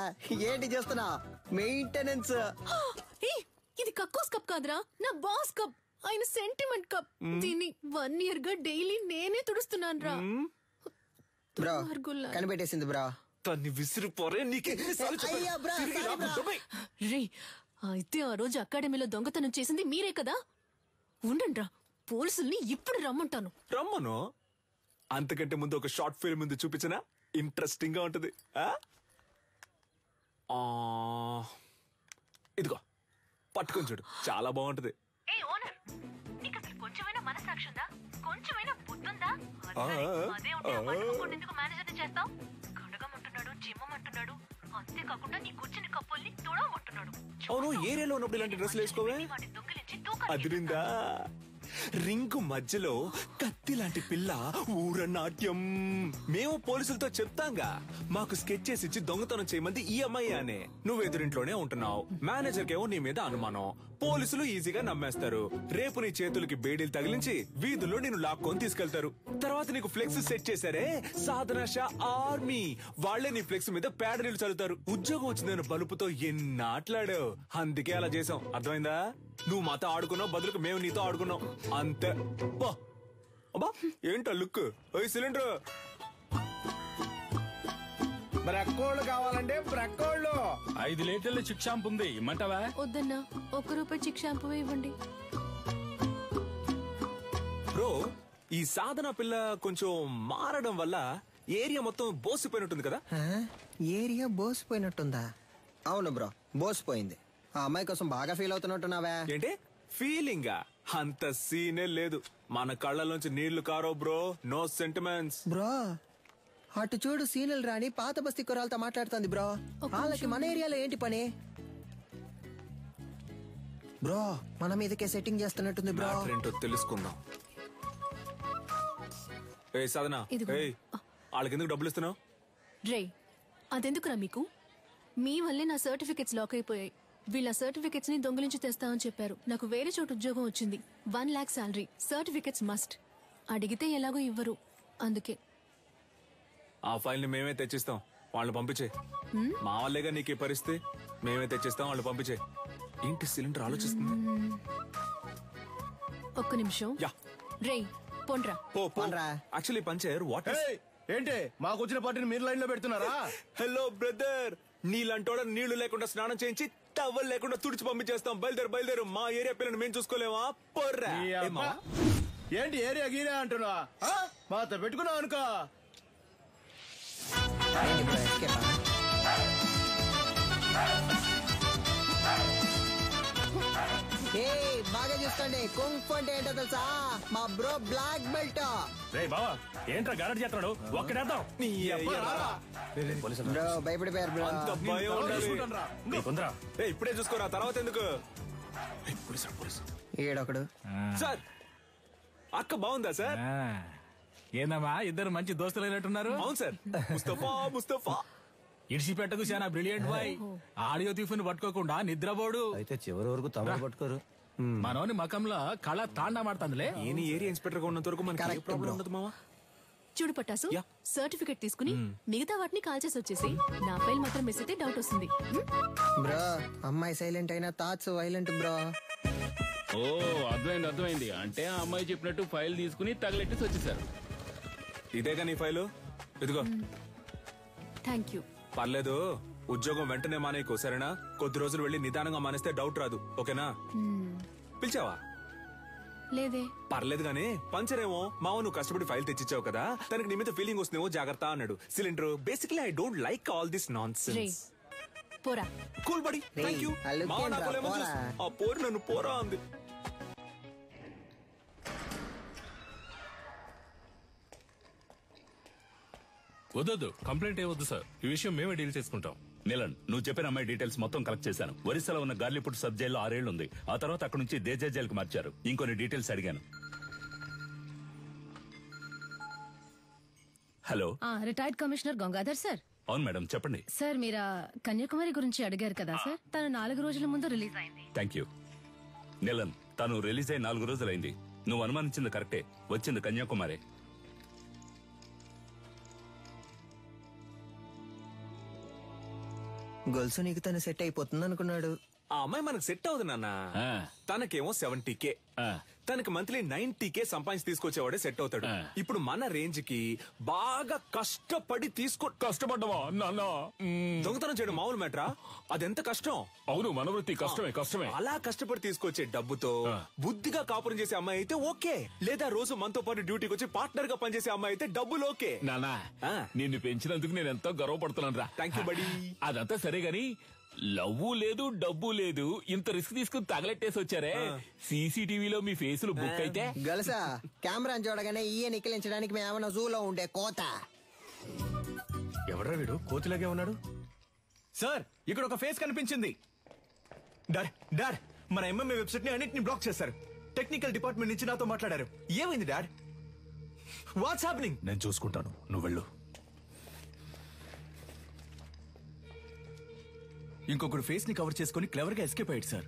ఏంటి చేస్తున్నావు? మెయింటెనెన్స్. ఇది కక్కుస్ కప్ కాదురా, నా బాస్ కప్. ఆయన సెంటిమెంట్ కప్. దీన్ని 1 year గా డైలీ నేనే తుడుస్తున్నాను రా. బ్రో కనిపెట్టేసింది బ్రో. తన్ని విసిరిపోరే. రే, అయితే ఆ రోజు అకాడమీలో దొంగతనం చేసింది మీరే కదా? ఉండండి రా, పోలీసుల్ని ఇప్పుడు రమ్మంటాను. రమ్మను. అంతకంటే ముందు ఒక షార్ట్ ఫిల్మ్ ముందు చూపించనా? ఇంట్రెస్టింగ్ గా ఉంటది. ఇదిగో పట్టుకొని చూడు, చాలా బాగుంటది. కొంచెమైనా మనసాక్షి ఉందా? కొంచెమైనా బుద్ధుందా? చేస్తావు. కడగమంటున్నాడు, జిమ్మమంటున్నాడు. అంతేకాకుండా నీ కూర్చుని కప్పుల్ని తుడవమంటున్నాడు. అవును, ఏరియాలో ఉన్నప్పుడు ఇలాంటి డ్రెస్సులు వేసుకోవే. అదిరిందా? రింగు మధ్యలో కత్తి లాంటి పిల్ల ఊరనాట్యం. మేము పోలీసులతో చెప్తాంగా, మాకు స్కెచ్ చేసి ఇచ్చి దొంగతనం చేయమంది ఈ అమ్మాయి అనే. నువ్వు ఎదురింట్లోనే ఉంటున్నావు. మేనేజర్ కేమో నీ మీద అనుమానం. పోలీసులు ఈజీగా నమ్మేస్తారు. రేపు నీ చేతులకి బేడీలు తగిలించి వీధుల్లో నేను లాక్కొని తీసుకెళ్తారు. తర్వాత నీకు ఫ్లెక్స్ సెట్ చేశారే, సాధన షా ఆర్మీ. వాళ్లే నీ ఫ్లెక్స్ మీద పేడ నీళ్లు చల్లుతారు. ఉద్యోగం వచ్చిందని బలుపుతో ఎన్నాట్లాడావు. అందుకే అలా చేసాం. అర్థమైందా? నువ్వు మాతో ఆడుకున్నావు, బదులుకు మేము నీతో ఆడుకున్నాం. అంతే. అబ్బా ఏంటా లుక్? సిలిండర్ బ్రక్కోళ్ళు కావాలంటే బ్రక్కోళ్ళు. 5 లీటర్ల చిక్ షాంపూ ఉంది, ఇమ్మంటావా? వద్దన్నా, 1 రూపాయి చిక్ షాంపూ ఇవ్వండి. బ్రో, ఈ సాధన పిల్ల కొంచెం మారడం వల్ల ఏరియా మొత్తం బోసిపోయినట్టుంది కదా? ఏరియా బోసిపోయినట్టుందా? అవును బ్రో, బోసిపోయింది. ఆ అమ్మాయి కోసం బాగా ఫీల్ అవుతున్నట్టున్నావే. ఏంటి ఫీలింగా? అంత సీనే లేదు. మన కళ్ళలోంచి నీళ్లు కారో బ్రో. No sentiments bro. అటు చూడు సీనియల్ రాణి పాత బస్తీ కురాలతో మాట్లాడుతుంది బ్రో. వాళ్ళకి మన ఏరియాలో ఏంటి పని బ్రో? మన మీదకే సెట్టింగ్ చేస్తున్నట్టుంది బ్రో. ఏంటో తెలుసుకుందాం. ఏ సాధన, వాళ్ళకి ఎందుకు డబ్బులు ఇస్తున్నావు? రే అదెందుకురా మీకు? మీ వల్లే నా సర్టిఫికెట్స్ లాక్ అయిపోయాయి. వీళ్ళ సర్టిఫికెట్స్ ని దొంగిలించి తెస్తామని చెప్పారు. నాకు వేరే చోట ఉద్యోగం వచ్చింది. 1 lakh శాలరీ. Certificates must. అడిగితే ఎలాగో ఇవ్వరు. అందుకే ఆ ఫైల్ ని మేమే తెచ్చిస్తాం, వాళ్ళు పంపించే. మా వాళ్ళేగా నీకు ఈ పరిస్థితి. మేమే తెచ్చిస్తాం, వాళ్ళు పంపించే. ఏంటి సిలిండర్ ఆలోచిస్తుంది? ఒక్క నిమిషం. రే పొండ్రా. యాక్చువల్లీ పంచర్ వాట్ ఏంటి మాకు వచ్చిన పార్టీని మీరు లైన్ లో పెడుతున్నారా? హలో బ్రదర్, నీళ్ళంటోడ నీళ్లు లేకుండా స్నానం చేయించి టవల్ లేకుండా తుడిచి పంపించేస్తాం. బయలుదేరు. మా ఏరియా పిల్లని మేము చూసుకోలేమా? పొర్రా. ఏంటి ఏరియా గీరియా అంటున్నా? మాతో పెట్టుకున్నావు అనుకో. బాగా చూసుకోండి. కుంఫ్ అంటే ఏంటో తెలుసా? మా బ్రో బ్లాక్ బెల్ట్. రే బావా, ఏంట్రా గారడ్ చేస్తున్నాడు? ఒక్కడేద్దాం. బ్రో భయపడిపోయారు బ్రో. అంత భయం ఉండాలి. ఇప్పుడే చూసుకోరా, తర్వాత ఎందుకు? ఏడొకడు. సార్ అక్క బాగుందా సార్? ఏందమ్మా ఇద్దరు మంచి దోస్తులైనట్టున్నారు? అవును సార్. ముస్తఫా ఇడిచిపెట్టకు చాలా బ్రిలియంట్ బాయ్. ఆడియో తీఫుని పట్టుకోకుండా నిద్రపోడు. అయితే చివరి వరకు తమరు పట్టుకోరు. మనోని మకంలో కళ తాండా మాడుతుందిలే. ఏని ఏరియా ఇన్స్పెక్టర్ గా ఉన్నంత వరకు మనకి ప్రాబ్లం ఉండదు మావా. చూడు పట్టాసు, సర్టిఫికెట్ తీసుకుని మిగతా వాటిని కాల్ చేసి వచ్చేసి నా ఫైల్ మాత్రం మిస్ అయితే డౌట్ వస్తుంది. బ్రో అమ్మాయి సైలెంట్ అయినా థాట్స్ వైలెంట్ బ్రో. ఓ అర్థమైంది. అంటే ఆ అమ్మాయి చెప్పినట్టు ఫైల్ తీసుకుని తగలెట్టేసి వచ్చేసారు. ఇదేగా నీ ఫైలు, ఇదిగో. Thank you. పర్లేదు, ఉద్యోగం వెంటనే మానేయకు సరేనా? కొద్ది రోజులు వెళ్ళి నిదానంగా మానేస్తే డౌట్ రాదు, ఓకేనా? పిలిచావా? లేదే. పర్లేదు గానీ పంచర్ ఏమో మావ నువ్వు కష్టపడి ఫైల్ తెచ్చిచ్చావు కదా, తనకి నీ మీద ఫీలింగ్ వస్తుందేమో జాగ్రత్త అన్నాడు. Cylinder basically I don't like all this nonsense. పోరా. Cool buddy, thank you. మావ నాకు ఆ పోరు నన్ను పోరా అంది. వద్దు, కంప్లైంట్ ఏవద్దు సార్. ఈ విషయం మేమే డీల్ చేసుకుంటాం. నీలన్, నువ్వు చెప్పిన అమ్మాయి డీటెయిల్స్ మొత్తం కలెక్ట్ చేశాను. ఒరిస్సాలో ఉన్న గార్లీపుట్ సబ్ జైల్లో 6 ఏళ్లు ఉంది. ఆ తర్వాత అక్కడ నుంచి దేజా జైలుకి మార్చారు. ఇంకొన్ని డీటెయిల్స్ అడిగాను. Hello, retired commissioner Gangadhar sir. అవును మేడం, చెప్పండి. సార్ మీరు కన్యాకుమారి గురించి అడిగారు కదా సార్. తను 4 రోజుల ముందు రిలీజ్ అయింది. Thank you. నీలన్, తను రిలీజ్ అయి 4 రోజులైంది. నువ్వు అనుమానించింది కరెక్టే, వచ్చింది కన్యాకుమారి. గొలుసు నీకు తను సెట్ అయిపోతుంది అనుకున్నాడు. ఆ అమ్మాయి మనకు సెట్ అవుతుంది నాన్న. తనకేమో 70K, తనకి మంత్లీ 90K సంపాదించి తీసుకొచ్చేవాడే సెట్ అవుతాడు. ఇప్పుడు మన రేంజ్ కి బాగా కష్టపడి కష్టపడ్డవా నాన్న? దొంగతనం చేయడం మామూలు మ్యాటరా? అదెంత కష్టం. అవును, మన వృత్తి కష్టమే. అలా కష్టపడి తీసుకొచ్చే డబ్బుతో బుద్ధిగా కాపురం చేసే అమ్మాయి అయితే ఓకే. లేదా రోజు మనతో పాటు డ్యూటీకి వచ్చి పార్ట్నర్ గా పనిచేసే అమ్మాయి అయితే డబ్బులు ఓకే. నానా, నిన్ను పెంచినందుకు నేను ఎంతో గర్వపడుతున్నాను రా. థ్యాంక్ యూ బడి. అదంతా సరే గాని లవ్వు లేదు, డబ్బు లేదు, ఇంత రిస్క్ తీసుకుని తగలెట్టేసి వచ్చారే. సీసీటీవీలో మీ ఫేసులు బుక్ అయితే గలసా కెమెరా చూడగానే ఈయ నిక్కిలించడానికి మేమన్నా జూలో ఉండే కోత. ఎవడ్రా వీడు? కోతిలాగే ఉన్నాడు. సార్, ఇక్కడ ఒక ఫేస్ కనిపించింది. డాడ్, మన ఎంఎంఏ వెబ్సైట్ ని అన్నిటిని బ్లాక్ చేశారు. టెక్నికల్ డిపార్ట్మెంట్ నుంచి నాతో మాట్లాడారు. ఏమైంది డాడ్? What's happening? నేను చూసుకుంటాను, నువ్వు వెళ్ళు. ఇంకొకరు ఫేస్ ని కవర్ చేసుకుని క్లవర్ గా ఎస్కేప్ అయ్యాడు సార్.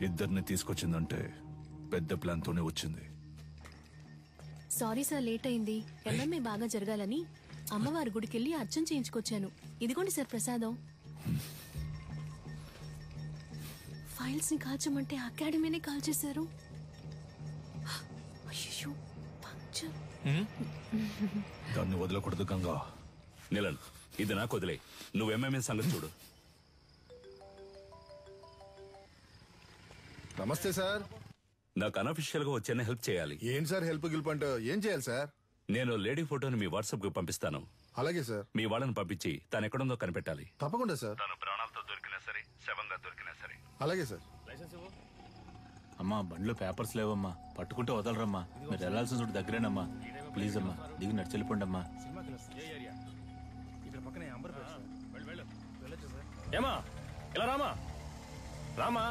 ఇద్దరిని తీసుకొచ్చిందంటే పెద్ద ప్లాన్ తోనే వచ్చింది. సారీ సార్, లేట్ అయింది. ఎంఎంఏ బాగా జరగాలని అమ్మవారి గుడికెళ్ళి అర్చన చేయించుకొచ్చాను. ఇదిగోండి సార్ ప్రసాదం. ఫైల్స్ ని కాల్చమంటే అకాడమీనే కాల్ చేశారు. అయ్యో, పంచర్. దాన్ని వదలకూడదు గంగా. నీలన్, ఇది నాకు వదిలే. నువ్వు ఎంఎంఏ సంగతి చూడు. నమస్తే సార్. నాకు అనఫిషియల్ గా వచ్చేనే హెల్ప్ చేయాలి. ఏం సార్ హెల్ప్ గిల్పంటే ఏం చేయాలి సార్? నేను లేడీ ఫోటోని మీ వాట్సాప్ కు పంపిస్తాను. అలాగే సార్. మీ వాళ్ళని పంపించి తను ఎక్కడుందో కనిపెట్టాలి. తప్పకుండా సార్. తను ప్రాణాలతో అలాగే సార్. అమ్మా బండిలో పేపర్స్ లేవమ్మా, పట్టుకుంటే వదలరమ్మా. మీరు వెళ్లాల్సిన చోటు దగ్గరేనమ్మా. ప్లీజ్ అమ్మా దిగి నడిచెళ్ళిపోండి అమ్మా. ఏమా ఇలా రామా రామా.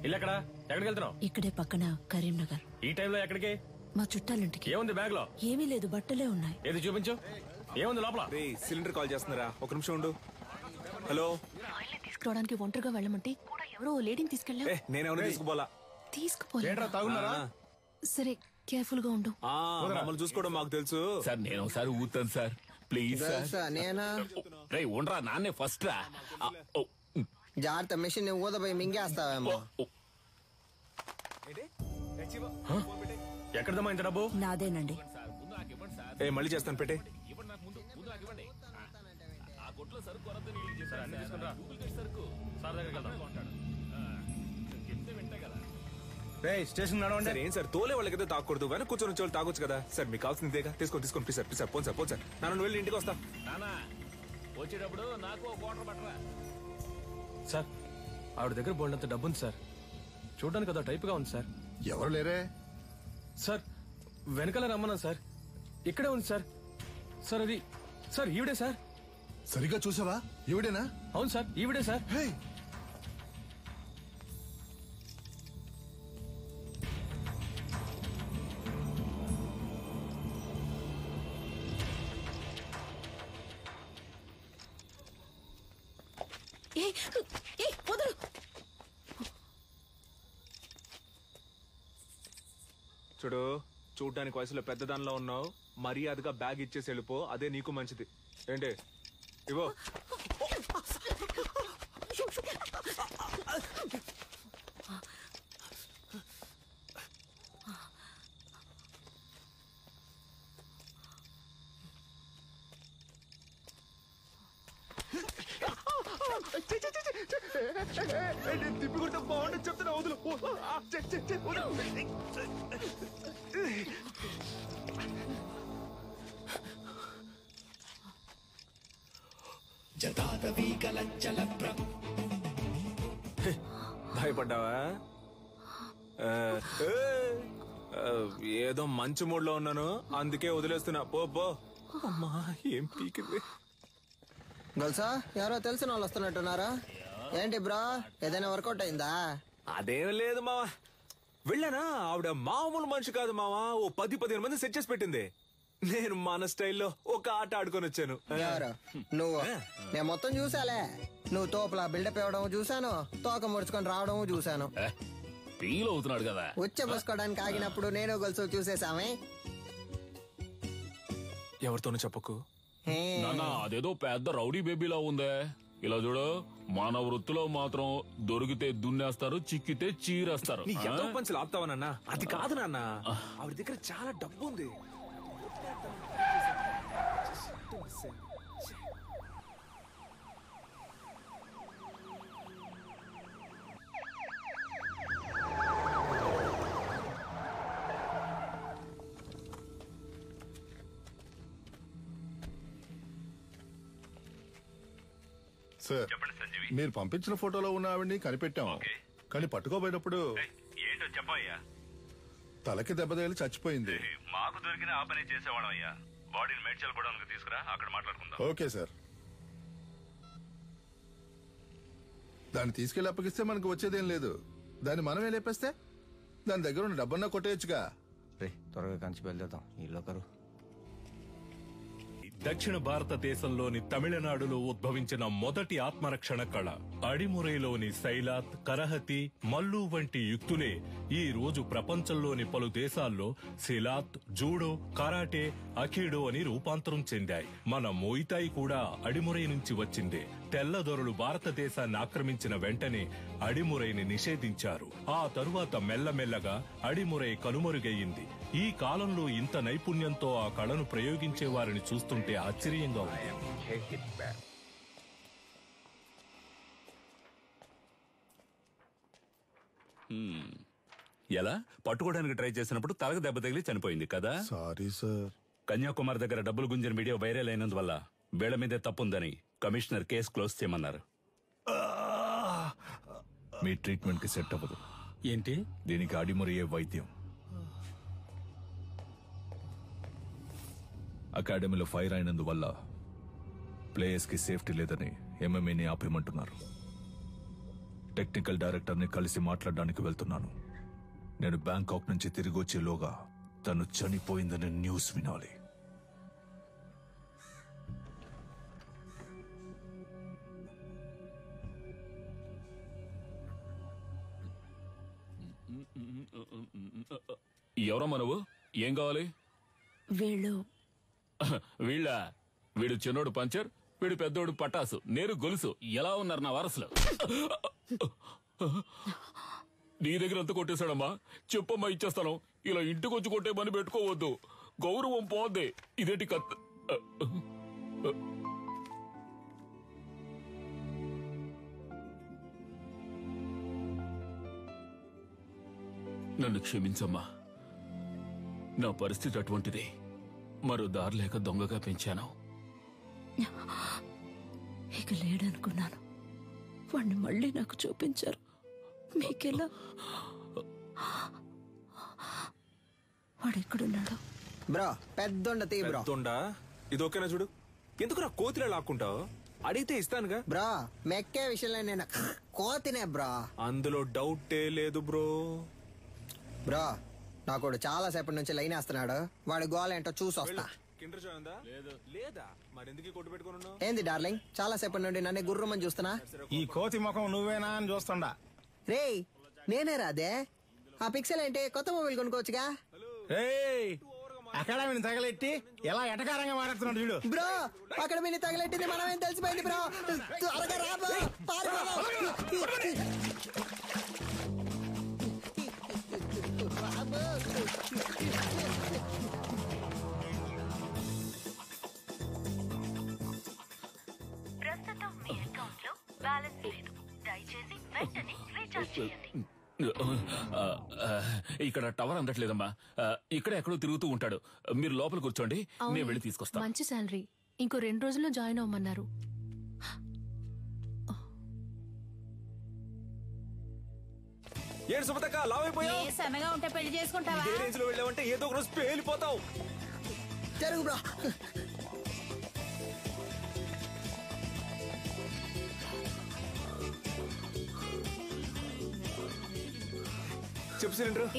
ఇల్లు ఎక్కడా? ఎక్కడికి వెళ్తున్నావు? ఇక్కడే పక్కన కరీంనగర్. ఈ టైంలో ఎక్కడికి? మా చుట్టాలింటికి. ఏముంది బ్యాగ్ లో? ఏమీ లేదు, బట్టలే ఉన్నాయి. ఏది చూపించు. ఏముంది లోపల? సిలిండర్ కాల్ చేస్తున్నారా? ఒక నిమిషం ఉండు. హలో. తీసుకురావడానికి ఒంటరిగా వెళ్ళమంటే కూడా ఎవరో లేడీని తీసుకెళ్ళా. నేనేమన్నా తీసుకుపోలా. తీసుకుపోలా. సరే కేర్ఫుల్ గా ఉండు. మమ్మల్ని చూసుకోవడం మాకు తెలుసు సార్. నేను ఒకసారి ఊతాను సార్, ప్లీజ్ సార్. నేనా? రే ఉండరా, నాన్నే ఫస్ట్ రా. జాగ్రత్త, మిషన్ ఊదపోయి మింగేస్తావేమో. ఎక్కడదమ్మా ఇంత డబ్బు? నాదేనండి. మళ్ళీ చేస్తాను, పెట్టే. స్టేషన్ సార్ ఏం సార్, తోలే వాళ్ళకైతే తాకూడదు, వెనక కూర్చొని వచ్చే వాళ్ళు తాగొచ్చు కదా సార్. మీకు కావాల్సిందేగా, తీసుకోండి please sir. Please sir, phone sir, phone sir. నన్ను వెళ్ళి ఇంటికి వస్తా. వచ్చేటప్పుడు నాకు ఒక వాటర్ పట్టరా. సార్ ఆవిడ దగ్గర బోల్డంత డబ్బు ఉంది సార్. చూడడానికి అదో టైప్ గా ఉంది సార్. ఎవరు లేరే సార్? వెనకాల రమ్మన్నా సార్. ఇక్కడే ఉంది సార్. సార్ అది సార్ ఈవిడే సార్. సరిగ్గా చూసావా? ఈవిడేనా? అవును సార్, ఈవిడే సార్. చూడు, చూడ్డానికి వయసులో పెద్దదానిలో ఉన్నావు. మర్యాదగా బ్యాగ్ ఇచ్చేసి వెళ్ళిపో, అదే నీకు మంచిది. ఏంటి ఇవో. తిప్పి కొడితే బాగుండదు చెప్తున్నా, వదులు. భయపడ్డావా? ఏదో మంచి మూడ్ లో ఉన్నాను, అందుకే వదిలేస్తున్నా. పో. అమ్మా ఏం పీకింది. గల్సా, ఎవరో తెలిసిన వాళ్ళు వస్తున్నట్టున్నారా? ఏంటి బ్రో, ఏదైనా వర్కౌట్ అయిందా? అదేం లేదు మావా. వెళ్ళానా, ఆవిడ మామూలు మనిషి కాదు మావా. ఓ 10-15 మంది సెట్ చేసి పెట్టింది. నేను మన స్టైల్లో ఒక ఆట ఆడుకొని వచ్చాను. ఎవరు నువ్వు? నేను మొత్తం చూసాలే. నువ్వు తోపులా బిల్డప్ ఇవ్వడం చూసాను, తోక ముడుచుకొని రావడం చూసాను. ఫీల్ అవుతున్నాడు కదా. ఉచ్చ పోసుకోవడానికి ఆగినప్పుడు నేను గొలుసు చూసేసామే. ఎవరితోనూ చెప్పకు నాన్న. అదేదో పెద్ద రౌడీ బేబీలా ఉందే. ఇలా చూడు, మన వృత్తిలో మాత్రం దొరికితే దున్నేస్తారు, చిక్కితే చీరేస్తారు. నీ ఎంతో పంచులు ఆపుతావా నాన్న? అది కాదు నాన్న, ఆవిడ దగ్గర చాలా డబ్బు ఉంది. సార్, మీరు పంపించిన ఫోటోలో ఉన్న ఆవిడ్ని కనిపెట్టాం. కానీ పట్టుకోబోయేటప్పుడు ఏంటో చెప్పయ్యా. తలకి దెబ్బ తగిలి చచ్చిపోయింది. మాకు దొరికిన ఆ పని చేసేవాళ్ళం అయ్యా. బాడీని మేడ్చల్ గోడౌన్కి తీసుకురా, అక్కడ మాట్లాడుకుందాం. Okay sir. దాన్ని తీసుకెళ్లి అప్పగిస్తే మనకు వచ్చేదేం లేదు. దాన్ని మనమే లేపేస్తే దాని దగ్గర ఉన్న డబ్బన్నా కొట్టేయచ్చుగా. త్వరగా కంచి బయలుదేరుతాం. ఇల్లొకరు దక్షిణ భారతదేశంలోని తమిళనాడులో ఉద్భవించిన మొదటి ఆత్మరక్షణ కళ అడిమురైలోని శైలాత్, కరహతి, మల్లు వంటి యుక్తులే ఈ రోజు ప్రపంచంలోని పలు దేశాల్లో సిలాత్, జూడో, కరాటే, అఖీడో అని రూపాంతరం చెందాయి. మన మోయితాయి కూడా అడిమురై నుంచి వచ్చిందే. తెల్లదొరలు భారతదేశాన్ని ఆక్రమించిన వెంటనే అడిమురైని నిషేధించారు. ఆ తరువాత మెల్లమెల్లగా అడిమురై కనుమరుగయ్యింది. ఈ కాలంలో ఇంత నైపుణ్యంతో ఆ కళను ప్రయోగించే వారిని చూస్తుంటే ఆశ్చర్యంగా ఉంది. ఎలా పట్టుకోవడానికి ట్రై చేసినప్పుడు తలకు దెబ్బ తగిలి చనిపోయింది కదా. Sorry sir. కన్యాకుమారి దగ్గర డబ్బులు గుంజిన వీడియో వైరల్ అయినందువల్ల వీళ్ల మీదే తప్పుందని కమిషనర్ కేసు క్లోజ్ చేయమన్నారు. మీ ట్రీట్మెంట్ కి సెట్ అవ్వదు. ఏంటి? దీనికి అడిమురియే వైద్యం. అకాడమీలో ఫైర్ అయినందువల్ల ప్లేయర్స్ కి సేఫ్టీ లేదని ఎంఎంఏని ఆపేయమంటున్నారు. టెక్నికల్ డైరెక్టర్ ని కలిసి మాట్లాడడానికి వెళ్తున్నాను. నేను బ్యాంకాక్ నుంచి తిరిగి వచ్చేలోగా తను చనిపోయిందని న్యూస్ వినాలి. ఎవరమ్మా నువ్వు? ఏం కావాలి? వీడు చిన్నోడు పంచర్, వీడు పెద్దోడు పటాసు, నేను గొలుసు. ఎలా ఉన్నారు నా వారసులు? నీ దగ్గర అంత కొట్టేశాడమ్మా. చెప్పమ్మా, ఇచ్చేస్తాను. ఇలా ఇంటికి వచ్చి కొట్టే పని పెట్టుకోవద్దు, గౌరవం పోద్ది. ఇదేంటి కత్ నన్ను క్షమించమ్మా, నా పరిస్థితి అటువంటిది. మరో దారి లేక దొంగగా పెంచాను. ఇక లేడనుకున్నాను. వాణ్ణి మళ్ళీ నాకు చూపించారు. మీకెలా? వాడెక్కడున్నాడు? బ్రో పెద్దొండ తీ బ్రో. పెద్దొండ ఇది ఓకేనా చూడు. ఎందుకు నా కోతిలో లాక్కుంటావు? అడిగితే ఇస్తానుగా. బ్రో మెక్కే విషయంలో నేను కోతినే బ్రో. అందులో డౌటే లేదు బ్రో. బ్రో నాకు చాలా సేపటి నుంచి లైన్ వేస్తున్నాడు. వాడి గోల్ ఏంటో చూసి వస్తా. కిండర్ జాయ్ ఉందా? లేదా? మరి ఎందుకు కొట్టు పెట్టుకున్నావు? ఏంది డార్లింగ్, చాలా సేపటి నుండి నన్ను గుర్రమని చూస్తున్నా. ఈ కోతి ముఖం నువ్వేనా అని చూస్తుండా. రేయ్ నేనే రాదే. ఆ పిక్సెల్ ఏంటి? కొత్త మొబైల్ కొనుక్కోవచ్చుగా. అకాడమీని తగలెట్టి ఎలా ఎటకారంగా మాట్లాడుతున్నాడు చూడు. బ్రో అకాడమీని తగలెట్టింది మనమేం తెలిసిపోయింది బ్రో. త్వరగా రా బ్రో. ప్రస్తుతం మీ అకౌంట్ లో బ్యాలెన్స్ లేదు. దయచేసి వెంటనే రీఛార్జ్ చేయండి. ఇక్కడ టవర్ అందట్లేదమ్మా. ఇక్కడ ఎక్కడో తిరుగుతూ ఉంటాడు. మీరు లోపల కూర్చోండి, నేను వెళ్ళి తీసుకొస్తాను. మంచి శాలరీ. ఇంకో 2 రోజుల్లో జాయిన్ అవ్వమన్నారు. ఏడు సుమతక్క లావైపోయావు. సన్నగా ఉంటే పెళ్లి చేసుకుంటావా? ఇదే రేంజ్ లో వెళ్ళావంటే ఏదో ఒక రోజు పేలిపోతావు. జరుగు బ్రో. చెప్పు సిలిండర్.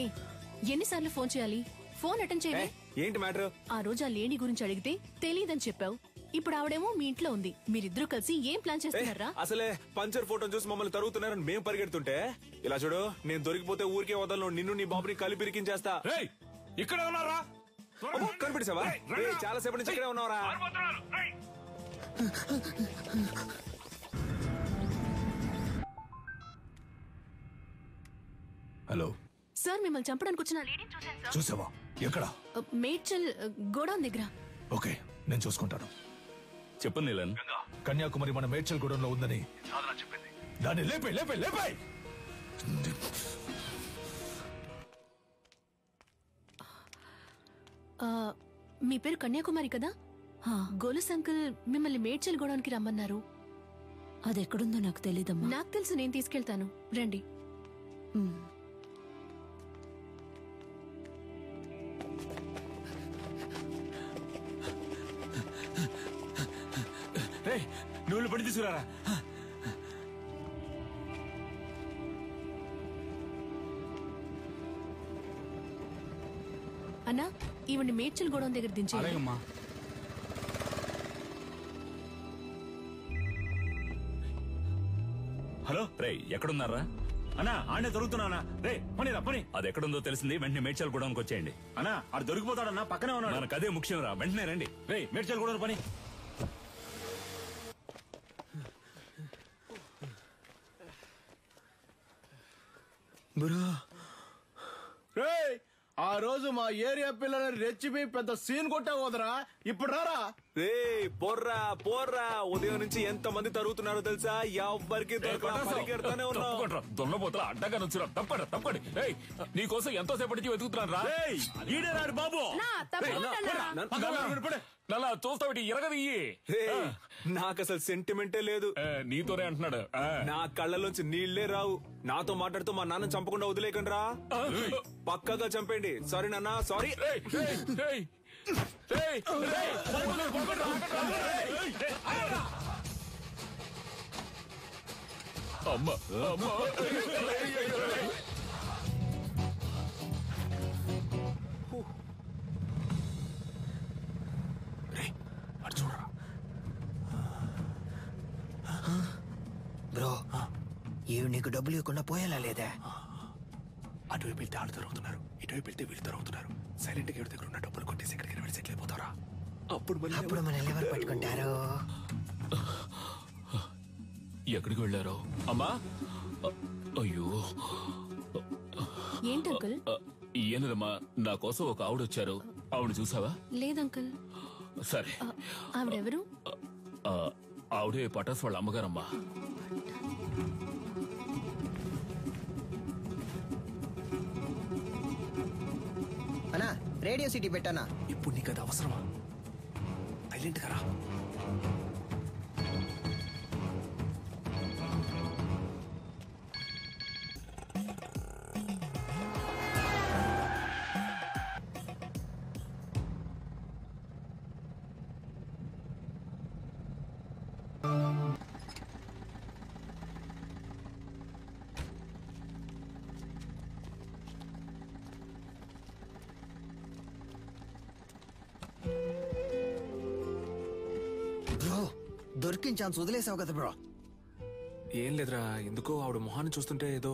ఎన్నిసార్లు ఫోన్ చేయాలి? ఫోన్ అటెండ్ చేయాలి. ఏంటి మ్యాటర్? ఆ రోజు ఆ లేడీ గురించి అడిగితే తెలీదని చెప్పావు. ఇప్పుడు ఆవిడేమో మీ ఇంట్లో ఉంది. మీరిద్దరూ కలిసి ఏం ప్లాన్ చేస్తున్నారా? అసలే పంచర్ ఫోటో చూసి మమ్మల్ని తరుగుతున్నారని మేము పరిగెడుతుంటే ఇలా చూడు, నేను దొరికిపోతే ఊరికే వదలను. నిన్ను నీ బాబుని కలిపిరికించేస్తా. ఇక్కడ ఉన్నారా? కనిపించావా? చాలా సేపటి నుంచి ఇక్కడే ఉన్నారా? హలో సార్, మిమ్మల్ని చంపడానికి వచ్చిన లేడీని చూశాను సార్. చూసావా? ఎక్కడ? మేడ్చల్ గోడౌన్ దగ్గర. ఓకే, నేను చూసుకుంటాను. చెప్పండి నీలన్. కన్యాకుమారి మన మేడ్చల్ గూడెంలో ఉందని చెప్పింది. దాన్ని లేపే లేపే లేపే. మీ పేరు కన్యాకుమారి కదా? గోలుస్ అంకుల్ మిమ్మల్ని మేడ్చల్ గోడౌన్కి రమ్మన్నారు. అది ఎక్కడుందో నాకు తెలీదమ్మా. నాకు తెలుసు, నేను తీసుకెళ్తాను. రండి. నువ్వు పడి తీసుకురారా. అన్నా, ఈవిడ్ని మేడ్చల్ గోడౌన్ దగ్గర దించేయండి. హలో రే, ఎక్కడున్నారా? అన్నా ఆడే దొరుకుతున్నా. రే పని రా పని. అది ఎక్కడుందో తెలిసింది, వెంటనే మేడ్చల్ గూడెంకి వచ్చేయండి. అన్నా ఆడు దొరికిపోతాడన్నా, పక్కనే ఉన్నాడు. మనకు అదే ముఖ్యం రా, వెంటనే రండి. రే మేడ్చల్ గూడెం పని. ఆ రోజు మా ఏరియా పిల్లని రెచ్చిపోయి పెద్ద సీన్ కొట్టావు వదరా. ఇప్పుడు రారా. రే పోర్రా పోర్రా, ఉదయం నుంచి ఎంత మంది తరుగుతున్నారో తెలుసా? ఎవ్వరికి పరిగెడతానే ఉన్నావు. దొన్నపోతల అడ్డగా నుంచురా. తప్పండి తప్పండి. నీకోసం ఎంతో సేపటి నుంచి వెతుకుతున్నాను రా. ఈడేనాడు బాబు. నల్లా చూస్తావు ఎరగదియ్యి. నాకు అసలు సెంటిమెంటే లేదు. నీతోనే అంటున్నాడు. నా కళ్ళలోంచి నీళ్లే రావు. నాతో మాట్లాడుతూ మా నాన్న చంపకుండా వదిలేకండి రా. పక్కగా చంపండి. సారీ నాన్న, సారీ. అమ్మా బ్రో ఇవి నీకు డబ్బులు ఇవ్వకుండా పోయేలా లేదా? అటువైపు వెళ్తే ఆడు తరుగుతున్నారు, ఇటువైపు వెళ్తే వీళ్ళు తరుగుతున్నారు. సైలెంట్ గా దగ్గర ఉన్న డబ్బులు కొట్టేసి ఎక్కడికి వెళ్ళి సెటిల్ అయిపోతారా? అప్పుడు మన ఎవరు పట్టుకుంటారు? ఎక్కడికి వెళ్ళారో? అమ్మా అయ్యో ఏంటంకుల్? ఏనదమ్మా, నా కోసం ఒక ఆవిడ వచ్చారు. ఆవిడ చూసావా? లేదంకుల్. సరే. ఆవిడెవరు? ఆవిడే పటాస్ వాళ్ళ అమ్మగారమ్మా. అన్నా రేడియో సిటీ పెట్టానా? ఇప్పుడు నీకు అది అవసరమా? సైలెంట్ గా రా. దొరికిన ఛాన్స్ వదిలేసావు కదా బ్రో. ఏం లేదురా, ఎందుకో ఆవిడ మొహాన్ని చూస్తుంటే ఏదో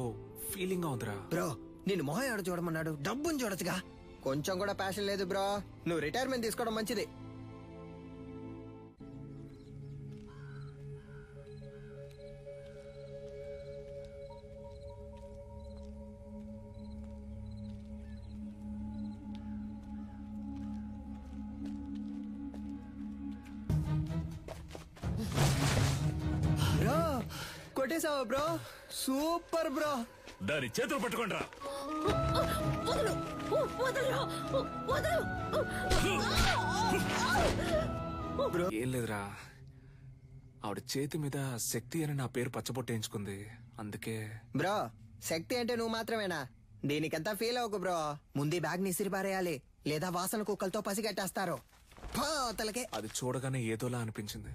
ఫీలింగ్ గా ఉందిరా. బ్రో నేను మొహం ఆడ చూడమన్నాడు, డబ్బుని చూడొచ్చుగా. కొంచెం కూడా ప్యాషన్ లేదు బ్రో. నువ్వు రిటైర్మెంట్ తీసుకోవడం మంచిది. కొట్టేసావా బ్రో? Super bro. దాని చేతులు పట్టుకోండి రా. ఏం లేదురా, ఆవిడ చేతి మీద శక్తి అని నా పేరు పచ్చబొట్టేయించుకుంది, అందుకే. బ్రో శక్తి అంటే నువ్వు మాత్రమేనా? దీనికంతా ఫీల్ అవ్వకు బ్రో. ముందు బ్యాగ్ ని ఇసిరిపారేయాలి, లేదా వాసన కుక్కలతో పసిగట్టేస్తారు. అది చూడగానే ఏదోలా అనిపించింది.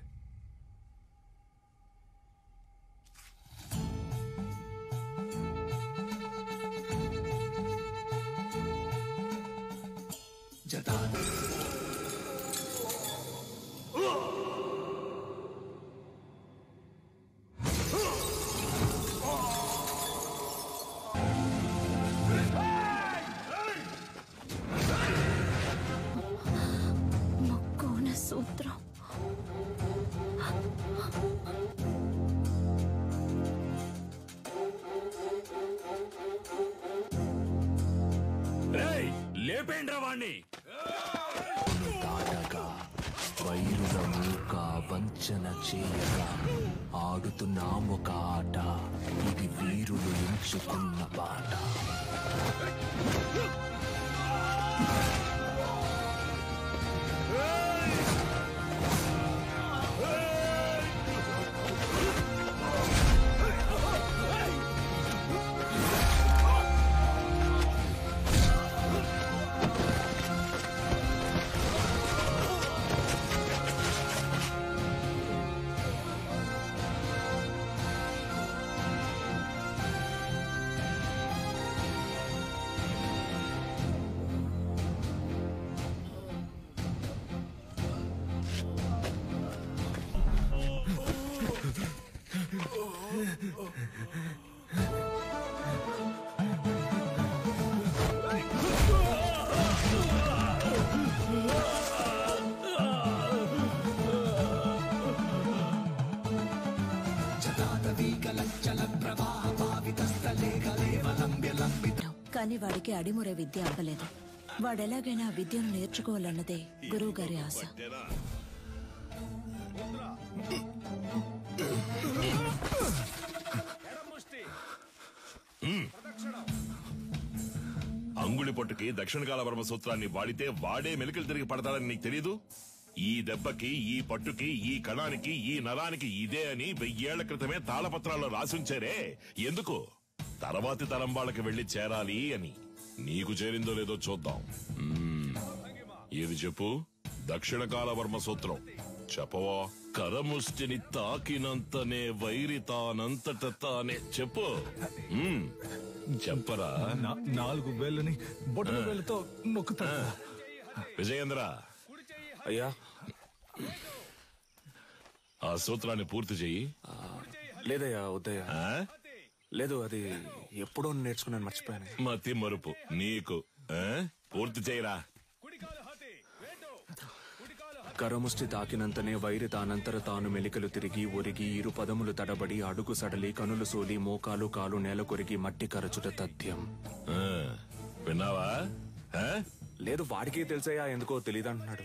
సూత్రం. లేపేండ్రా వాణ్ణి. వైరుల మూక వంచన చేయగా ఆడుతున్నాం ఒక ఆట, ఇది వీరులు ఎంచుకున్న పాట. కానీ వాడికి అడిమురే విద్య అవ్వలేదు. వాడెలాగైనా విద్యను నేర్చుకోవాలన్నదే గురువు గారి ఆశ. అంగుళి పొట్టుకి దక్షిణ కాల వర్మ సూత్రాన్ని వాడితే వాడే మెలికలు తిరిగి పడతాడని నీకు తెలీదు? ఈ దెబ్బకి, ఈ పట్టుకి, ఈ కణానికి, ఈ నరానికి ఇదే అని 1000 ఏళ్ల క్రితమే తాళపత్రాల్లో రాసుంచారే. ఎందుకు? తర్వాతి తరం వాళ్ళకి వెళ్లి చేరాలి అని. నీకు చేరిందో లేదో చూద్దాం. ఏది చెప్పు? దక్షిణ కాల వర్మ సూత్రం చెప్పవా? కరముష్టిని తాకినంతనే వైరి తానంతట తానే. చెప్పు. చెప్పరా? 4 వేళ్ళని బొట్టల వేళ్ళతో నొక్కుతాడు. విజయేంద్ర, అయ్యా ఆ సూత్రాన్ని పూర్తి చెయ్యి. లేదయ్యా, వద్దయ్యా. లేదు, అది ఎప్పుడో నేర్చుకున్నాను, మర్చిపోయాను. మతి మరుపు నీకు. పూర్తి చేయరా. కరముష్టి తాకినంతనే వైరి తానంతర తాను మెలికలు తిరిగి ఒరిగి 2 పదములు తడబడి అడుగు సడలి కనులు సోలి మోకాలు కాలు నేల కొరిగి మట్టి కరచుట తథ్యం. విన్నావా? లేదు, వాడికే తెలుసయ్యా, ఎందుకో తెలియదంటున్నాడు.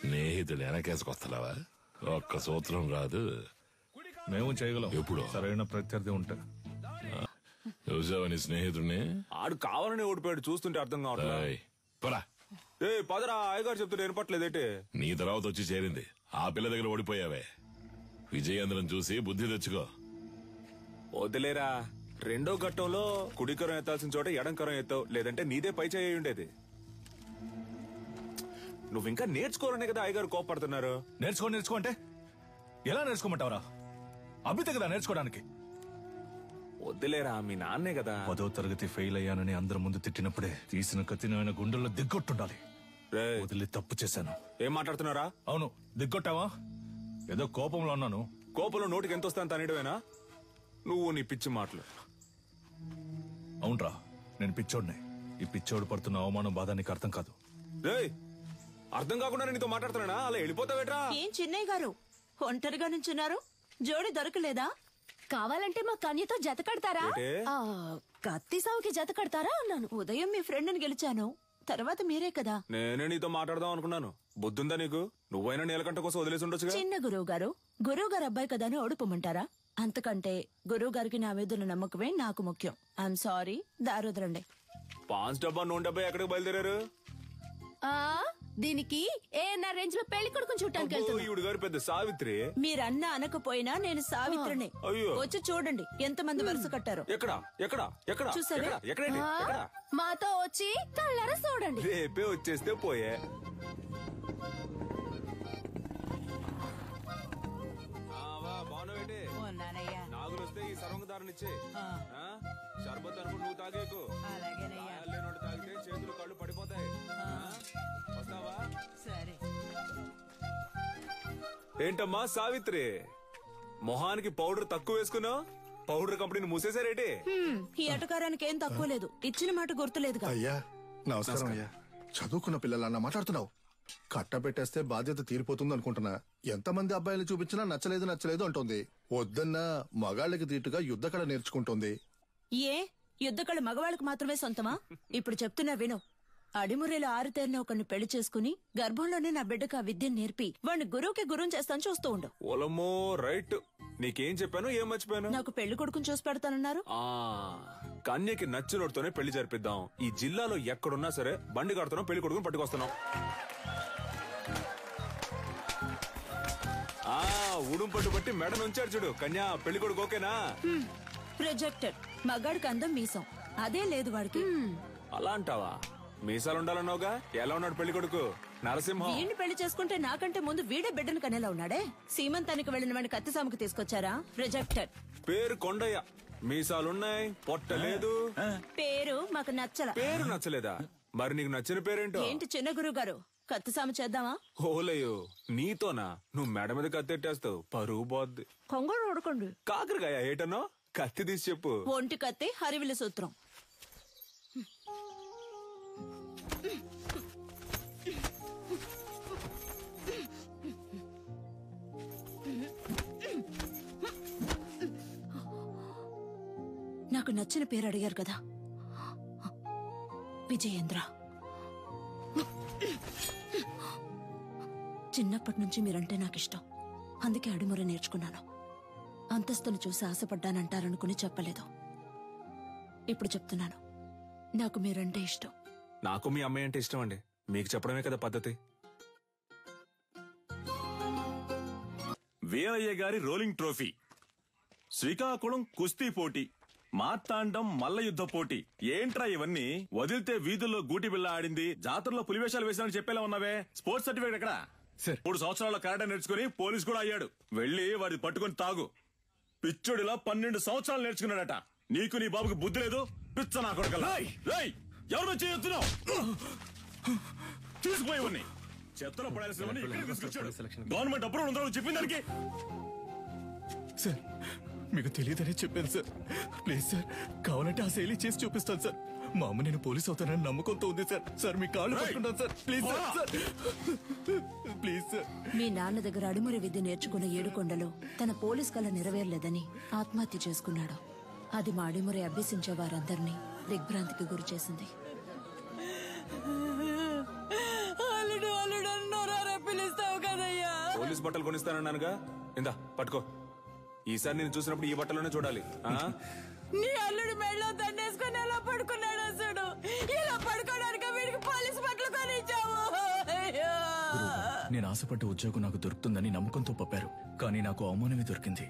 స్నేహితుడు వెనకేసుకొస్తున్నావా? ఒక్క సూత్రం రాదు. మేము చేయగలం ఎప్పుడు? సరైన ప్రత్యర్థి ఉంటా. చూసావా నీ స్నేహితుడిని? ఆడు కావాలని ఓడిపోయాడు, చూస్తుంటే అర్థం కావట్లేదు. పదరా, అయ్యగారు చెప్తుంటే వినపట్లేదేంటి? నీ తర్వాత వచ్చి చేరింది. ఆ పిల్ల దగ్గర ఓడిపోయావే. విజయేంద్రం చూసి బుద్ధి తెచ్చుకో. వదిలేరా, 2వ ఘట్టంలో కుడికరం ఎత్తాల్సిన చోట ఎడంకరం ఎత్తావు, లేదంటే నీదే పై చేయి ఉండేది. నువ్వు ఇంకా నేర్చుకోవాలనే కదా అయ్యగారు కోపడుతున్నారు. నేర్చుకో అంటే ఎలా నేర్చుకోమంటావరా? అభితే కదా నేర్చుకోవడానికి. వద్దులేరా, మీ నాన్నే కదా. 10వ తరగతి ఫెయిల్ అయ్యానని అందరి ముందు తిట్టినప్పుడే తీసిన కత్తిని ఆయన గుండెల్లో దిగ్గొట్టుండాలి. వదిలి తప్పు చేశాను. ఏం మాట్లాడుతున్నారా? అవును, దిగ్గొట్టావా? ఏదో కోపంలో ఉన్నాను. కోపంలో నోటికి ఎంత వస్తాను తనేయడమేనా? నువ్వు నీ పిచ్చి మాటలు. అవునరా, నేను పిచ్చోడిని. ఈ పిచ్చోడు పడుతున్న అవమానం బాధ నీకు అర్థం కాదు. అర్థం కాకుండా నీతో మాట్లాడుతున్నానా? అలా వెళ్ళిపోతావేట్రా? ఏం చిన్నయ్య గారు ఒంటరిగా నుంచున్నారు? జోడి దొరకలేదా? కావాలంటే మా కన్యతో జత కడతారా? కత్తి సావుకి జత కడతారా అన్నాను. ఉదయం మీ ఫ్రెండ్ని గెలిచాను, తర్వాత మీరే కదా. నేనే నీతో మాట్లాడదాం అనుకున్నాను. బుద్ధుందా నీకు? నువ్వైనా నీలకంట కోసం వదిలేసి ఉండొచ్చుగా. చిన్న గురువు గారు అబ్బాయి కదా అని ఓడిపోమంటారా? అంతకంటే గురువు గారికి నా మీద నమ్మకమే నాకు ముఖ్యం. I'm sorry, దారుదరండి. 5 డబ్బా 100 డబ్బా ఎక్కడికి బయలుదేరారు? దీనికి ఏఎన్ఆర్ రేంజ్ లో పెళ్లి కొడుకుని చూడటానికి వెళ్తున్నా. ఈవిడ గారు పెద్ద సావిత్రి. మీరన్నా అనకపోయినా నేను సావిత్రిని. అయ్యో, వచ్చి చూడండి ఎంత మంది వరుస కట్టారు. ఎక్కడ చూసారా? మాతో వచ్చి కళ్ళారా చూడండి. రేపే వచ్చేస్తే పోయే. నాగులు వస్తే ఈ సర్వంగదారునిచ్చే. షర్బత్ అనుకుని నువ్వు తాగేకు. లేనోడు తాగితే చేతులు కళ్ళు పడిపోతాయి. వస్తావా? సరే. ఏంటమ్మా సావిత్రి, మొహానికి పౌడర్ తక్కువ వేసుకున్నావు? పౌడర్ కంపెనీని మూసేశారేటి? ఈ అటకారానికి ఏం తక్కువ లేదు. ఇచ్చిన మాట గుర్తులేదు. అయ్యా నమస్కారం. అయ్యా, చదువుకున్న పిల్లలన్నా మాట్లాడుతున్నావు. కట్టబెట్టేస్తే బాధ్యత తీరిపోతుంది అనుకుంటున్నా. ఎంతమంది అబ్బాయిలు చూపించినా నచ్చలేదు అంటుంది. వద్దన్నా మగాళ్ళకి తీటుగా యుద్ధకళ నేర్చుకుంటుంది. ఏ యుద్ధకళ మగవాళ్ళకి మాత్రమే సొంతమా? ఇప్పుడు చెప్తున్నా విను. అడిమురేలో ఆరుతేరిన ఒకరిని పెళ్లి చేసుకుని గర్భంలోనే నా బిడ్డకు ఆ విద్యను నేర్పి వాడిని గురువుకి గురువుని చేస్తాను, చూస్తూ ఉండు. ఓలమ్మో, రైట్. నీకేం చెప్పాను, ఏం మర్చిపోయాను? నాకు పెళ్లి కొడుకుని చూసి పెడతానన్నారు. కన్యకి నచ్చినోడితోనే పెళ్లి జరిపిద్దాం. ఈ జిల్లాలో ఎక్కడున్నా సరే బండి కడుతున్నాం, పెళ్లి కొడుకుని పట్టుకొస్తున్నాం. ఉడుం పట్టు బట్టి మెడ నుంచాడు చూడు. కన్యా, పెళ్లి కొడుకు ఓకేనా? రిజెక్టెడ్. మగాడికి అందం మీసం, అదే లేదు వాడికి. అలా అంటావా? మీసాలు ఉండాలన్నావుగా. ఎలా ఉన్నాడు పెళ్లి కొడుకు? నరసింహ. వీడిని పెళ్లి చేసుకుంటే నాకంటే ముందు వీడే బిడ్డను కనేలా ఉన్నాడే. సీమంతానికి వెళ్లిన వాడిని కత్తిసాముకి తీసుకొచ్చారా? రిజెక్టెడ్. పేరు కొండయ్య, మీసాలున్నాయి, పొట్ట లేదు. పేరు మాకు నచ్చల. పేరు నచ్చలేదా? మరి నీకు నచ్చిన పేరేంటో? ఏంటి చిన్న గురువు గారు, కత్తిసాము చేద్దామా? ఓలయ్యో, నీతోనా? నువ్వు మెడ మీద కత్తెట్టేస్తావు, పరువు పోద్ది. కొంగడు ఉడకండి. కాకరకాయ ఏటనో? కత్తి తీసి చెప్పు. ఒంటి కత్తి, హరివిల సూత్రం. నాకు నచ్చిన పేరు అడిగారు కదా, విజయేంద్ర. చిన్నప్పటి నుంచి మీరంటే నాకు ఇష్టం. అందుకే అడిముర నేర్చుకున్నాను. అంతస్తును చూసి ఆశపడ్డానంటారనుకుని చెప్పలేదు. ఇప్పుడు చెప్తున్నాను, నాకు మీరంటే ఇష్టం. నాకు మీ అమ్మాయి అంటే ఇష్టం అండి. మీకు చెప్పడమే కదా పద్ధతి. వీరయ్య గారి రోలింగ్ ట్రోఫీ, శ్రీకాకుళం కుస్తీ పోటీ, మార్తాండం మల్ల యుద్ధ పోటీ. ఏంట్రా ఇవన్నీ? వదిలితే వీధుల్లో గూటి బిళ్ళ ఆడింది, జాతరలో పులివేషాలు వేసినని చెప్పేలా ఉన్నావే. స్పోర్ట్స్ సర్టిఫికేట్ ఎక్కడ? 3 సంవత్సరాల కరాటే నేర్చుకుని పోలీస్ కూడా అయ్యాడు. వెళ్ళి వాడి పట్టుకుని తాగు. పిచ్చుడిలా 12 సంవత్సరాలు నేర్చుకున్నాడట. నీకు నీ బాబుకి బుద్ధి లేదు. పిచ్చ నా కొడుకల్లా. ఎవరు చేయొచ్చున్నావు? తీసుకుపోయేవన్నీ చెత్తలో పడాల్సినవన్నీ ఇక్కడికి తీసుకొచ్చాడు. గవర్నమెంట్ అప్రూవల్ ఉందని చెప్పిన దానికి. సార్, మీకు తెలియదనే చెప్పాను సార్. ప్లీజ్ సార్, కావాలంటే ఆ శైలి చేసి చూపిస్తాను సార్. మా అమ్మ నేను పోలీస్ అవుతానని నమ్మకంతో ఉంది సార్. సార్ మీ కాళ్ళు పట్టుకుంటాను sir. Please sir, please sir. మీ నాన్న దగ్గర అడిమురి విద్య నేర్చుకున్న ఏడుకొండలో తన పోలీస్ కళ నెరవేరలేదని ఆత్మహత్య చేసుకున్నాడు. అది మా అడిమురి అభ్యసించే వారందరినీ దిగ్భ్రాంతికి గురి చేసింది. పోలీస్ బట్టలు కొనిస్తానన్నానుగా, ఇందా పట్టుకో. ఈసారి నేను చూసినప్పుడు ఈ బట్టలోనే చూడాలి. నీ అల్లుడు మెడలో దండేసుకుని ఎలా పడుకున్నాడు అసలు? ఇలా పడుకోవడానికి వీడికి పోలీస్ బట్టలు కొనిచ్చావు. నేను ఆశపడ్డ ఉద్యోగం నాకు దొరుకుతుందని నమ్మకంతో పంపారు, కానీ నాకు అవమానమే దొరికింది.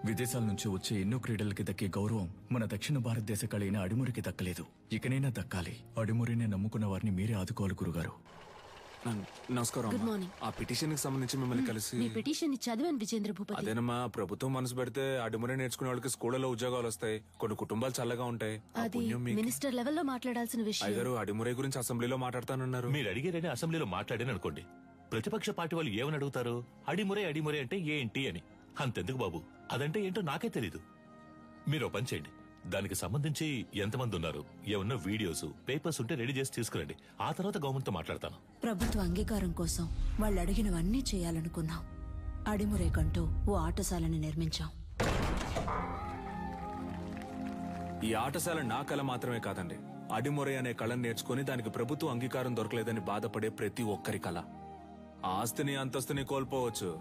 విదేశాల నుంచి వచ్చే ఎన్నో క్రీడలకి దక్కే గౌరవం మన దక్షిణ భారతదేశ కళైన అడిమురికి దక్కలేదు. ఇకనైనా దక్కాలి. అడిమురినే నమ్ముకున్న వారిని మీరే ఆదుకోవాలి గురుగారు. నమస్కారం. Good morning. ఆ పిటిషన్ కి సంబంధించి మిమ్మల్ని కలిసి. మీ పిటిషన్ చదివాను విజేంద్ర భూపతి. అదేనమ్మా, ప్రభుత్వం మనసు పెడితే అడిమురే నేర్చుకునే వాళ్ళకి స్కూళ్ళలో ఉద్యోగాలు వస్తాయి. కొన్ని కుటుంబాలు చల్లగా ఉంటాయి. ఆ అది పుణ్యం మీకు. మినిస్టర్ లెవెల్లో మాట్లాడాల్సిన విషయం. అయ్యగారు అడిమురే గురించి అసెంబ్లీలో మాట్లాడతానన్నారు. మీరు అడిగారని అసెంబ్లీలో మాట్లాడాను అనుకోండి, ప్రతిపక్ష పార్టీ వాళ్ళు ఏమని అడుగుతారు? అడిమురే అడిమురే అంటే ఏంటి అని. అంతెందుకు బాబు, అదంటే ఏంటో నాకే తెలీదు. మీరు పని చేయండి, దానికి సంబంధించి ఎంతమంది ఉన్నారు, ఏమన్నా వీడియోస్ పేపర్స్ ఉంటే రెడీ చేసి తీసుకురండి. ఆ తర్వాత గవర్నమెంట్ తో మాట్లాడతాను. ప్రభుత్వ అంగీకారం కోసం వాళ్ళు అడిగినవన్నీ చేయాలనుకున్నాం. అడిమురేకంటూ ఓ ఆటశాలని నిర్మించాం. ఈ ఆటశాల నా కళ మాత్రమే కాదండి. అడిమురే అనే కళను నేర్చుకుని దానికి ప్రభుత్వ అంగీకారం దొరకలేదని బాధపడే ప్రతి ఒక్కరి కళ. ఆస్తిని అంతస్తుని కోల్పోవచ్చు,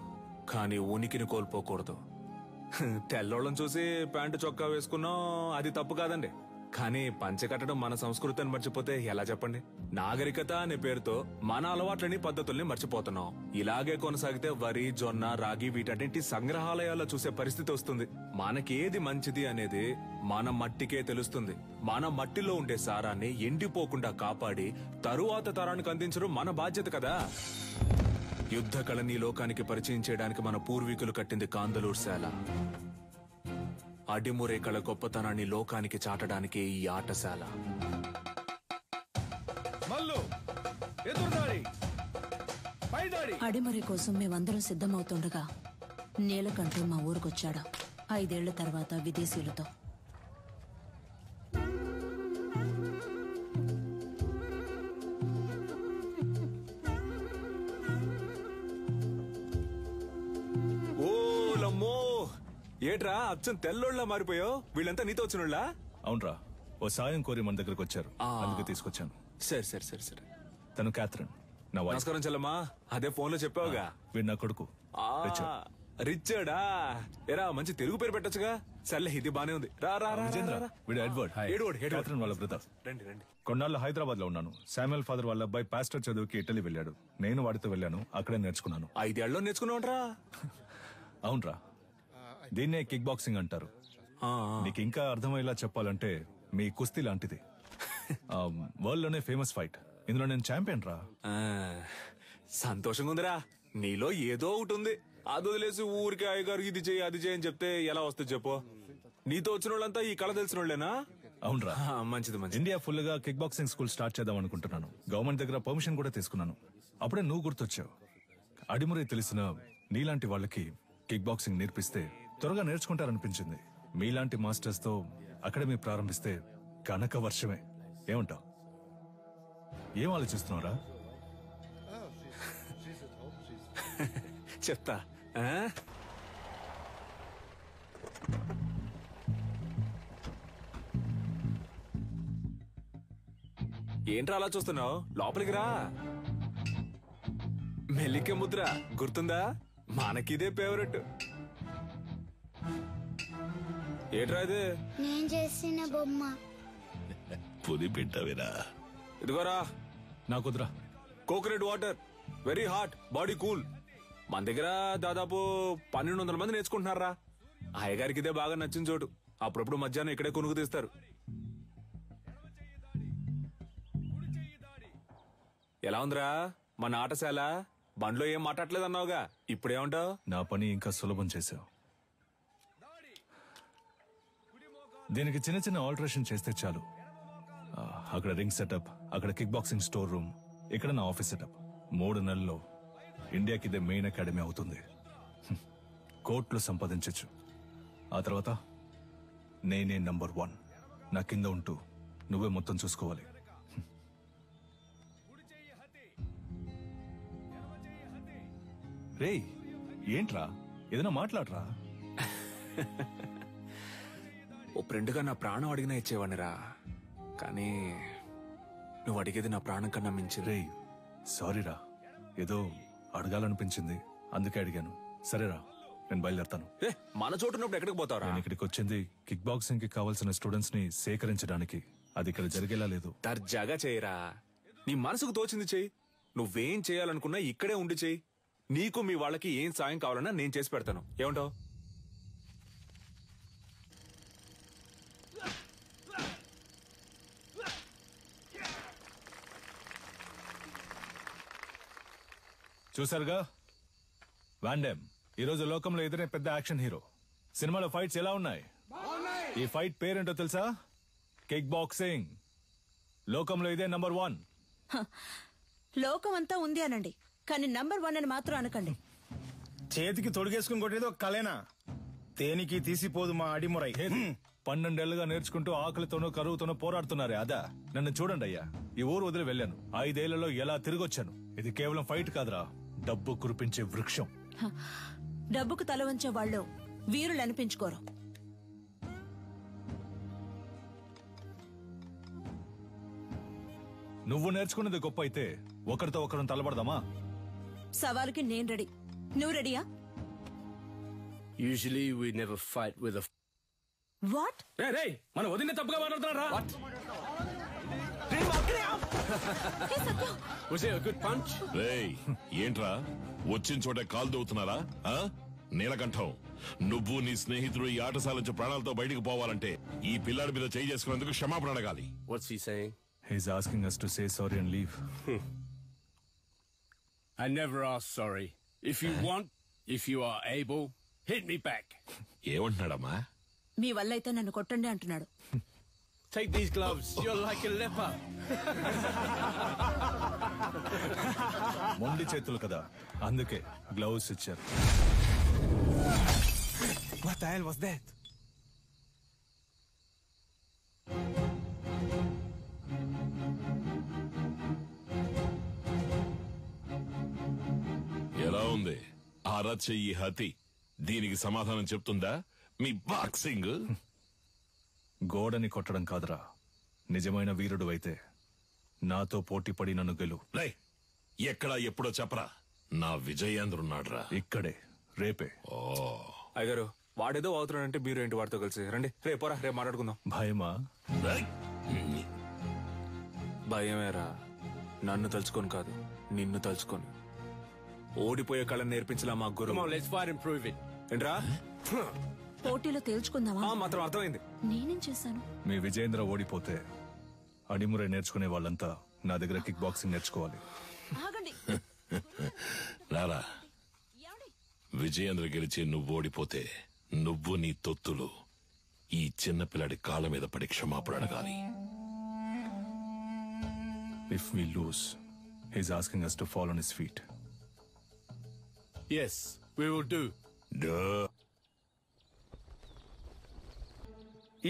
కానీ ఉనికిని కోల్పోకూడదు. తెల్లోళ్ళని చూసి ప్యాంటు చొక్కా వేసుకున్నాం, అది తప్పు కాదండి. కానీ పంచె కట్టడం మన సంస్కృతిని మర్చిపోతే ఎలా చెప్పండి? నాగరికత అనే పేరుతో మన అలవాట్లని పద్ధతుల్ని మర్చిపోతున్నాం. ఇలాగే కొనసాగితే వరి, జొన్న, రాగి వీటన్నింటి సంగ్రహాలయాల్లో చూసే పరిస్థితి వస్తుంది. మనకేది మంచిది అనేది మన మట్టికే తెలుస్తుంది. మన మట్టిలో ఉండే సారాన్ని ఎండిపోకుండా కాపాడి తరువాత తరానికి అందించడం మన బాధ్యత కదా. యుద్ధ కళని లోకానికి పరిచయం చేయడానికి మన పూర్వీకులు కట్టింది కాందలూరు శాల. అడిమురే కళ గొప్పతనాన్ని లోకానికి చాటడానికి ఈ ఆటశాల. అడిమురే కోసం మేమందరం సిద్ధమవుతుండగా నీలకంఠు మా ఊరికొచ్చాడు. 5 ఏళ్ల తర్వాత విదేశీయులతో. ఏట్రా అచ్చం తెల్లోళ్ళ మారిపోయావు? వీళ్ళంతా నీతో వచ్చినోళ్ళ? అవునరా, ఓ సాయం కోరి మన దగ్గరకు వచ్చారు, అందుకే తీసుకొచ్చాను. సరే సరే సరే సరే. తను క్యాథరిన్, నా వైఫ్. నమస్కారం చెల్లమ్మా. అదే ఫోన్ లో చెప్పావుగా. వీడు నా కొడుకు రిచర్డా. ఎరా మంచి తెలుగు పేరు పెట్టొచ్చుగా. సర్లే, ఇది బానే ఉంది. రా రా రా. వీడు ఎడ్వర్డ్, క్యాథరిన్ వాళ్ళ బ్రదర్. రండి రండి. కొన్నాళ్ళు హైదరాబాద్ లో ఉన్నాను. శామ్యుయల్ ఫాదర్ వాళ్ళ అబ్బాయి పాస్టర్ చదువుకి ఇటలీ వెళ్ళాడు. నేను వాడితో వెళ్ళాను, అక్కడే నేర్చుకున్నాను. 5 ఏళ్ళలో నేర్చుకున్నావుట్రా? అవునరా, దీన్నే కిక్ బాక్సింగ్ అంటారు. నీకు ఇంకా అర్థమయ్యేలా చెప్పాలంటే మీ కుస్తీ లాంటిది. వరల్డ్ లోనే ఫేమస్ ఫైట్. ఇందులో నేను ఛాంపియన్ రా. సంతోషంగా ఉందిరా. నీలో ఏదో ఒకటి ఉంది. అది వదిలేసి ఊరికి అయ్యగారు ఇది చేయి అది చేయని చెప్తే ఎలా వస్తుంది చెప్పు? నీతో వచ్చిన వాళ్ళంతా ఈ కళ తెలిసిన వాళ్ళేనా? అవునరా, మంచిది మంచిది. ఇండియా ఫుల్ గా కిక్ బాక్సింగ్ స్కూల్ స్టార్ట్ చేద్దాం అనుకుంటున్నాను. గవర్నమెంట్ దగ్గర పర్మిషన్ కూడా తీసుకున్నాను. అప్పుడే నువ్వు గుర్తొచ్చావు. అడిమురే తెలిసిన నీలాంటి వాళ్ళకి కిక్ బాక్సింగ్ నేర్పిస్తే త్వరగా నేర్చుకుంటారనిపించింది. మీలాంటి మాస్టర్స్ తో అకాడమీ ప్రారంభిస్తే కనక వర్షమే. ఏమంటావు? ఏం ఆలోచిస్తున్నారా? చెప్తా. ఏంట్రా అలా చూస్తున్నావు? లోపలికి రా. మెల్లికే ముద్ర గుర్తుందా? మనకిదే ఫేవరెట్. ఏట్రా ఇది? నేను చేసిన బొమ్మ. పులి పెట్టవేరా? ఇదిగోరా నాకు కుదరా. Coconut water, very hot, body cool. మన దగ్గర దాదాపు 1200 మంది నేర్చుకుంటున్నారా. అయ్యగారికి ఇదే బాగా నచ్చిన చోటు. అప్పుడప్పుడు మధ్యాహ్నం ఇక్కడే కొనుక్కు తీస్తారు. ఎలా ఉందిరా మన ఆటశాల? బండ్లో ఏం మాట్లాడలేదు అన్నావుగా, ఇప్పుడేమంటావు? నా పని ఇంకా సులభం చేశావు. దీనికి చిన్న చిన్న ఆల్టరేషన్ చేస్తే చాలు. అక్కడ రింగ్ సెటప్, అక్కడ కిక్ బాక్సింగ్ స్టోర్ రూమ్, ఇక్కడ నా ఆఫీస్ సెటప్. 3 నెలల్లో ఇండియాకి ఇదే మెయిన్ అకాడమీ అవుతుంది. కోట్లు సంపాదించచ్చు. ఆ తర్వాత నేనే నంబర్ 1. నా కింద ఉంటూ నువ్వే మొత్తం చూసుకోవాలి. రేయ్, ఏంట్రా? ఏదైనా మాట్లాడరా. ఓ ఫ్రెండ్గా నా ప్రాణం అడిగినా ఇచ్చేవాడిరా, కానీ నువ్వు అడిగేది నా ప్రాణం కన్నా మించి. రేయ్, సారీరా, ఏదో అడగాలనిపించింది అందుకే అడిగాను. సరేరా, నేను బయలుదేరతాను. మన చోటు ఉన్నప్పుడు ఎక్కడికి పోతావురా? నేను ఇక్కడికి వచ్చింది కిక్ బాక్సింగ్ కి కావాల్సిన స్టూడెంట్స్ ని సేకరించడానికి. అది ఇక్కడ జరిగేలా లేదు. దర్జాగా చేయరా, నీ మనసుకు తోచింది చెయ్యి. నువ్వేం చేయాలనుకున్నా ఇక్కడే ఉండి చెయ్యి. నీకు మీ వాళ్ళకి ఏం సాయం కావాలన్నా నేను చేసి పెడతాను. ఏమంటావు? చూసారుగా, వాన్ డామ్ ఈరోజు లోకంలో ఎదురే పెద్ద యాక్షన్ హీరో. సినిమాలో ఫైట్స్ ఎలా ఉన్నాయి? ఈ ఫైట్ పేరేంటో తెలుసా? Kick boxing. లోకంలో ఇదే నంబర్ 1. లోకం అంతా ఉంది అనండి, కానీ నంబర్ 1 అని మాత్రం అనకండి. చేతికి తొడిగేసుకుని కొట్టేది ఒక కలేనా? తేనికి తీసిపోదు మా అడిమురై. 12 ఏళ్లుగా నేర్చుకుంటూ ఆకలితోనూ కరువుతోనూ పోరాడుతున్నారే అదా? నన్ను చూడండి అయ్యా, ఈ ఊరు వదిలి వెళ్ళాను. 5 ఏళ్లలో ఎలా తిరిగొచ్చాను. ఇది కేవలం ఫైట్ కాదురా, డబ్బు కురిపించే వృక్షం. డబ్బుకు తల వంచే వాళ్ళు వీరులు అనిపించుకోరు. నువ్వు నేర్చుకున్నది గొప్ప అయితే ఒకరితో ఒకరిని తలబడదామా? సవాలుకి నేను రెడీ. నువ్వు రెడీయా? Usually we never fight with a... what? రేయ్, మన వదిన తప్పుగా మాట్లాడుతున్నారా? Was it a good punch? రేయ్, ఏంట్రా వచ్చిన చోట కాలు దూవుతున్నారా? నీలకంఠం, నువ్వు నీ స్నేహితుడు ఈ ఆటశాల నుంచి ప్రాణాలతో బయటకు పోవాలంటే ఈ పిల్లాడి మీద చేయి చేసుకున్నందుకు క్షమాపణ అడగాలి. What's he saying? He's asking us to say sorry and leave. I never ask sorry. If you want, if you are able, hit me back. ఏమంటున్నాడమ్మా? మీ వల్ల అయితే నన్ను కొట్టండి అంటున్నాడు. Take these gloves. You're like a leper. మొండి చేతులు కదా, అందుకే gloves ఇచ్చారు. What the hell was that? ఎలా ఉంది అరచెయ్యి హతి? దీనికి సమాధానం చెప్తుందా మీ బాక్సింగ్? గోడని కొట్టడం కాదురా, నిజమైన వీరుడు అయితే నాతో పోటీ పడి నన్ను గెలు. ఎక్కడా ఎప్పుడో చెప్పరా, నా విజయేంద్రున్నాడ్రా ఇక్కడే, రేపే. అయ్యగారు, వాడేదో అవుతున్నాడంటే మీరు ఏంటి వాడితో కలిసి రండి. రేపోరా, రేపు మాట్లాడుకుందాం. భయమా? భయమేరా, నన్ను తలుచుకొని కాదు, నిన్ను తలుచుకొని. ఓడిపోయే కళను నేర్పించలా మా గురు. ఏంట్రా పోటీలో తేల్చుకుందామా? మాత్రం అర్థమైంది. నేనేం చేశాను? మీ విజయేంద్ర ఓడిపోతే అడిమురే నేర్చుకునే వాళ్ళంతా నా దగ్గర కిక్ బాక్సింగ్ నేర్చుకోవాలి. ఆగండి. రారా, విజయేంద్ర గెలిచి నువ్వు ఓడిపోతే నువ్వు నీ తొత్తులు ఈ చిన్నపిల్లాడి కాళ్ళ మీద పడి క్షమాపణ అడగాలి. If we lose, he's asking us to fall on his feet. Yes, we will do.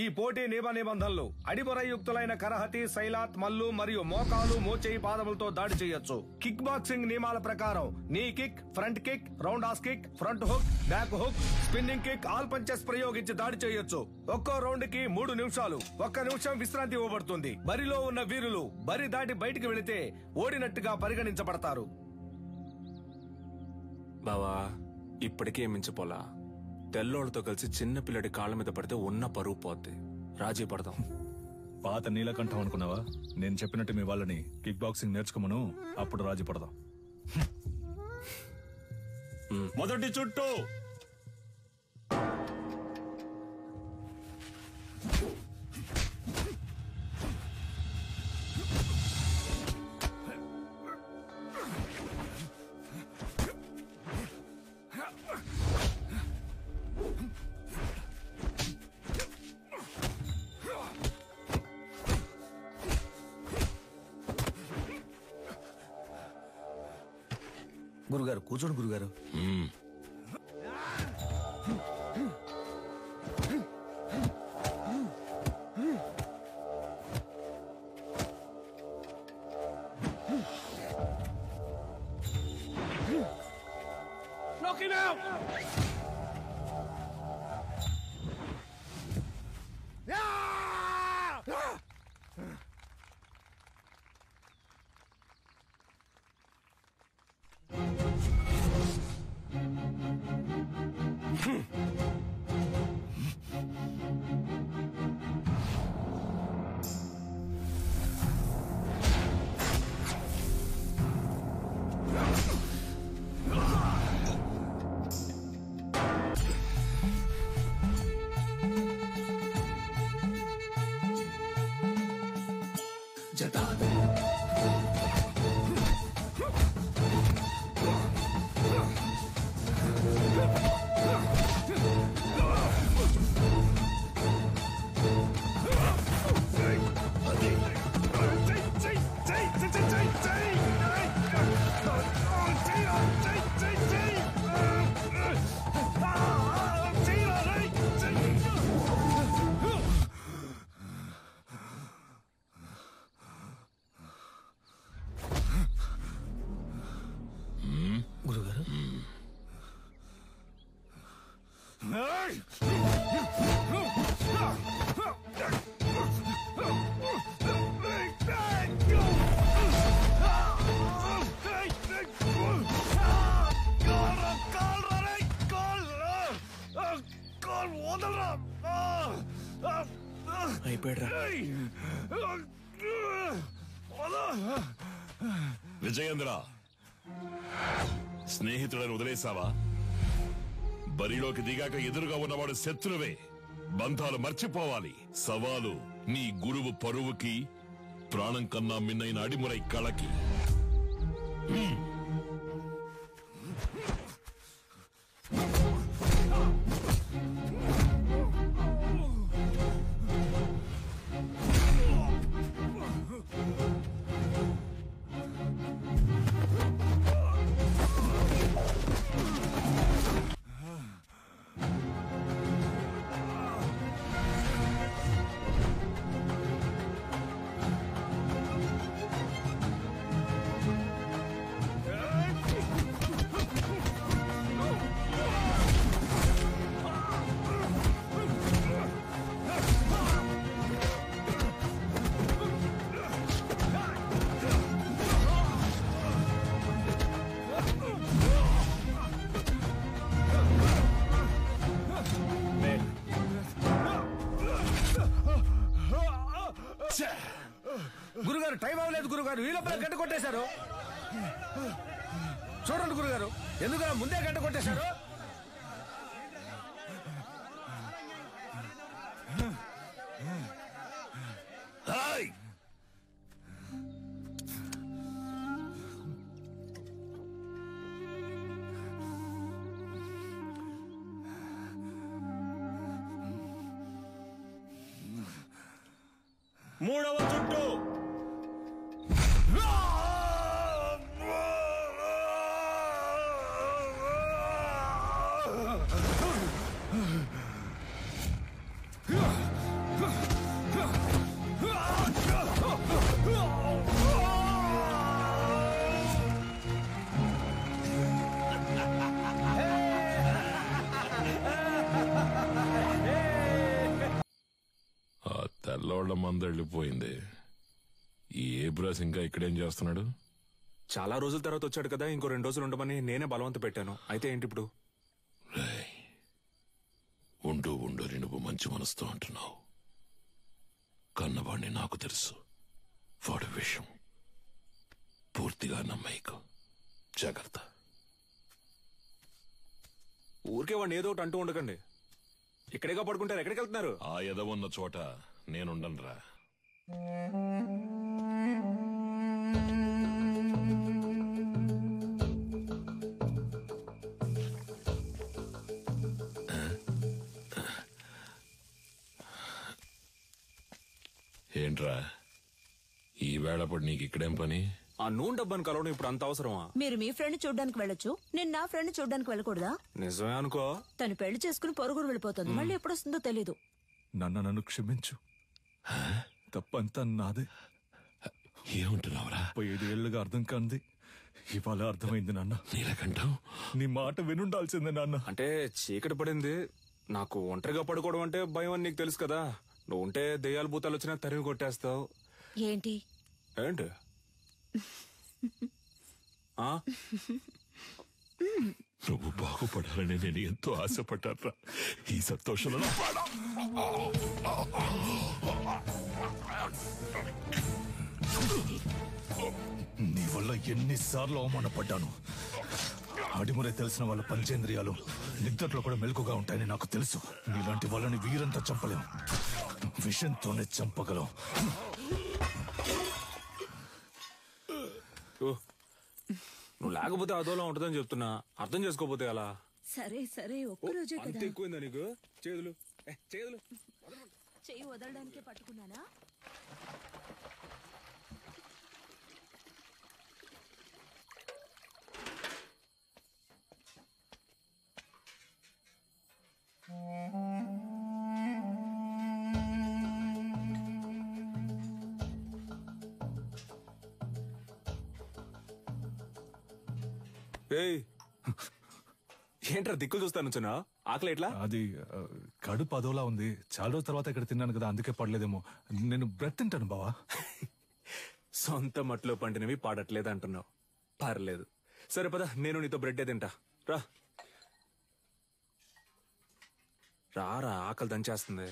ఈ పోటీ నియమ నిబంధనలు: అడిమురయుక్తులైన కరహతి, శైలాత్, మల్లు మరియు మోకాలు, మోచేయి, పాదములతో దాడి చేయొచ్చు. కిక్ బాక్సింగ్ నియమాల ప్రకారం నీ kick, front kick, round has kick, front hook, back hook, spinning kick, all punches ప్రయోగించి దాడి చేయొచ్చు. ఒక్కో రౌండ్ కి 3 నిమిషాలు. 1 నిమిషం విశ్రాంతి ఇవ్వబడుతుంది. బరిలో ఉన్న వీరులు బరి దాటి బయటికి వెళితే ఓడినట్టుగా పరిగణించబడతారు. బావా, ఇప్పటికే మించిపోలా. తెల్లోళ్ళతో కలిసి చిన్న పిల్లడి కాళ్ళ మీద పడితే ఉన్న పరువు పోద్ది. రాజీ పడదాం. పాత నీలకంఠం అనుకున్నావా? నేను చెప్పినట్టు మీ వాళ్ళని కిక్ బాక్సింగ్ నేర్చుకోమను, అప్పుడు రాజీ పడదాం. మొదటి చుట్టూ గురుగారు కూర్చోండి గురుగారు. Knock him out! విజయేంద్ర, స్నేహితులను వదిలేసావా? బరిలోకి దిగాక ఎదురుగా ఉన్నవాడు శత్రువే. బంధాలు మర్చిపోవాలి. సవాలు నీ గురువు పరువుకి, ప్రాణం కన్నా మిన్నైన అడిమురై కళకి. గురుగారు టైం అవ్వలేదు గురుగారు, ఈ లోపల గంట కొట్టేశారు. చూడండి గురుగారు, ఎందుకు ముందే గంట కొట్టేశారు? మూడవ చుట్టూ తెల్లోళ్ల మంద వెళ్ళిపోయింది. ఈ ఏబ్రాస్ ఇంకా ఇక్కడేం చేస్తున్నాడు? చాలా రోజుల తర్వాత వచ్చాడు కదా, ఇంకో 2 రోజులు ఉండమని నేనే బలవంత పెట్టాను. అయితే ఏంటి ఇప్పుడు? ఉండు ఉండు నువ్వు మంచి మనసుతో అంటున్నావు. కన్నవాణ్ణి నాకు తెలుసు. వాడి విషయం పూర్తిగా నమ్మయ్యకు. జాగ్రత్త. ఊరికే వాడిని ఏదో ఒకటి అంటూ ఉండకండి. ఇక్కడేగా పడుకుంటారు, ఎక్కడికి వెళ్తున్నారు? ఆ ఎదవున్న చోట నేనుండనురా. ఏంట్రా ఈ వేళప్పుడు నీకు ఇక్కడేం పని? ఆ నూనె డబ్బాని కలవడం ఇప్పుడు అంత అవసరమా? మీరు మీ ఫ్రెండ్ చూడ్డానికి వెళ్ళొచ్చు, నేను నా ఫ్రెండ్ చూడ్డానికి వెళ్ళకూడదా? నిజమే అనుకో. తను పెళ్లి చేసుకుని పొరుగురు వెళ్ళిపోతుంది, మళ్ళీ ఎప్పుడు వస్తుందో తెలీదు. నన్ను క్షమించు. తప్పంతా నాదే. ఏమంటున్నావురా? 5 ఏళ్లుగా అర్థం కాంది ఇవాళ అర్థమైంది నాన్న. నీలకంఠం, నీ మాట వినుండాల్సిందే నాన్న. అంటే చీకటి పడింది, నాకు ఒంటరిగా పడుకోవడం అంటే భయం అని నీకు తెలుసు కదా. నువ్వు ఉంటే దెయ్యాలు భూతాలు వచ్చినా తరిమి కొట్టేస్తావు. ఏంటి ఏంటి? నువ్వు బాగుపడాలని నేను ఎంతో ఆశపడ్డారా. ఈ సంతోషంలో నీ వల్ల ఎన్నిసార్లు అవమానపడ్డాను. అడిమురే తెలిసిన వాళ్ళ పంచేంద్రియాలు నిద్రలో కూడా మెలకుగా ఉంటాయని నాకు తెలుసు. నీలాంటి వాళ్ళని వీరంతా చంపలేం, విషంతోనే చంపగలం. నువ్వు లేకపోతే అదోలా ఉంటుందని చెప్తున్నా, అర్థం చేసుకోపోతే అలా. సరే సరే, ఒక్కరోజే అంత కదా. ఎక్కువైందా నీకు? చేతులు చేతులు చెయ్యి వదలడానికే పట్టుకున్నానా? ఏంట్రా దిక్కులు చూస్తాను? ఆకలి ఎట్లా? అది కడుపు అదోలా ఉంది. చాలా రోజుల తర్వాత ఇక్కడ తిన్నాను కదా, అందుకే పడలేదేమో. నేను బ్రెడ్ తింటాను బావా. సొంత మట్లో పండినవి పాడట్లేదు అంటున్నావు. పర్లేదు, సరే పద, నేను నీతో బ్రెడ్ తింటా. రా రారా, ఆకలి దంచేస్తుంది.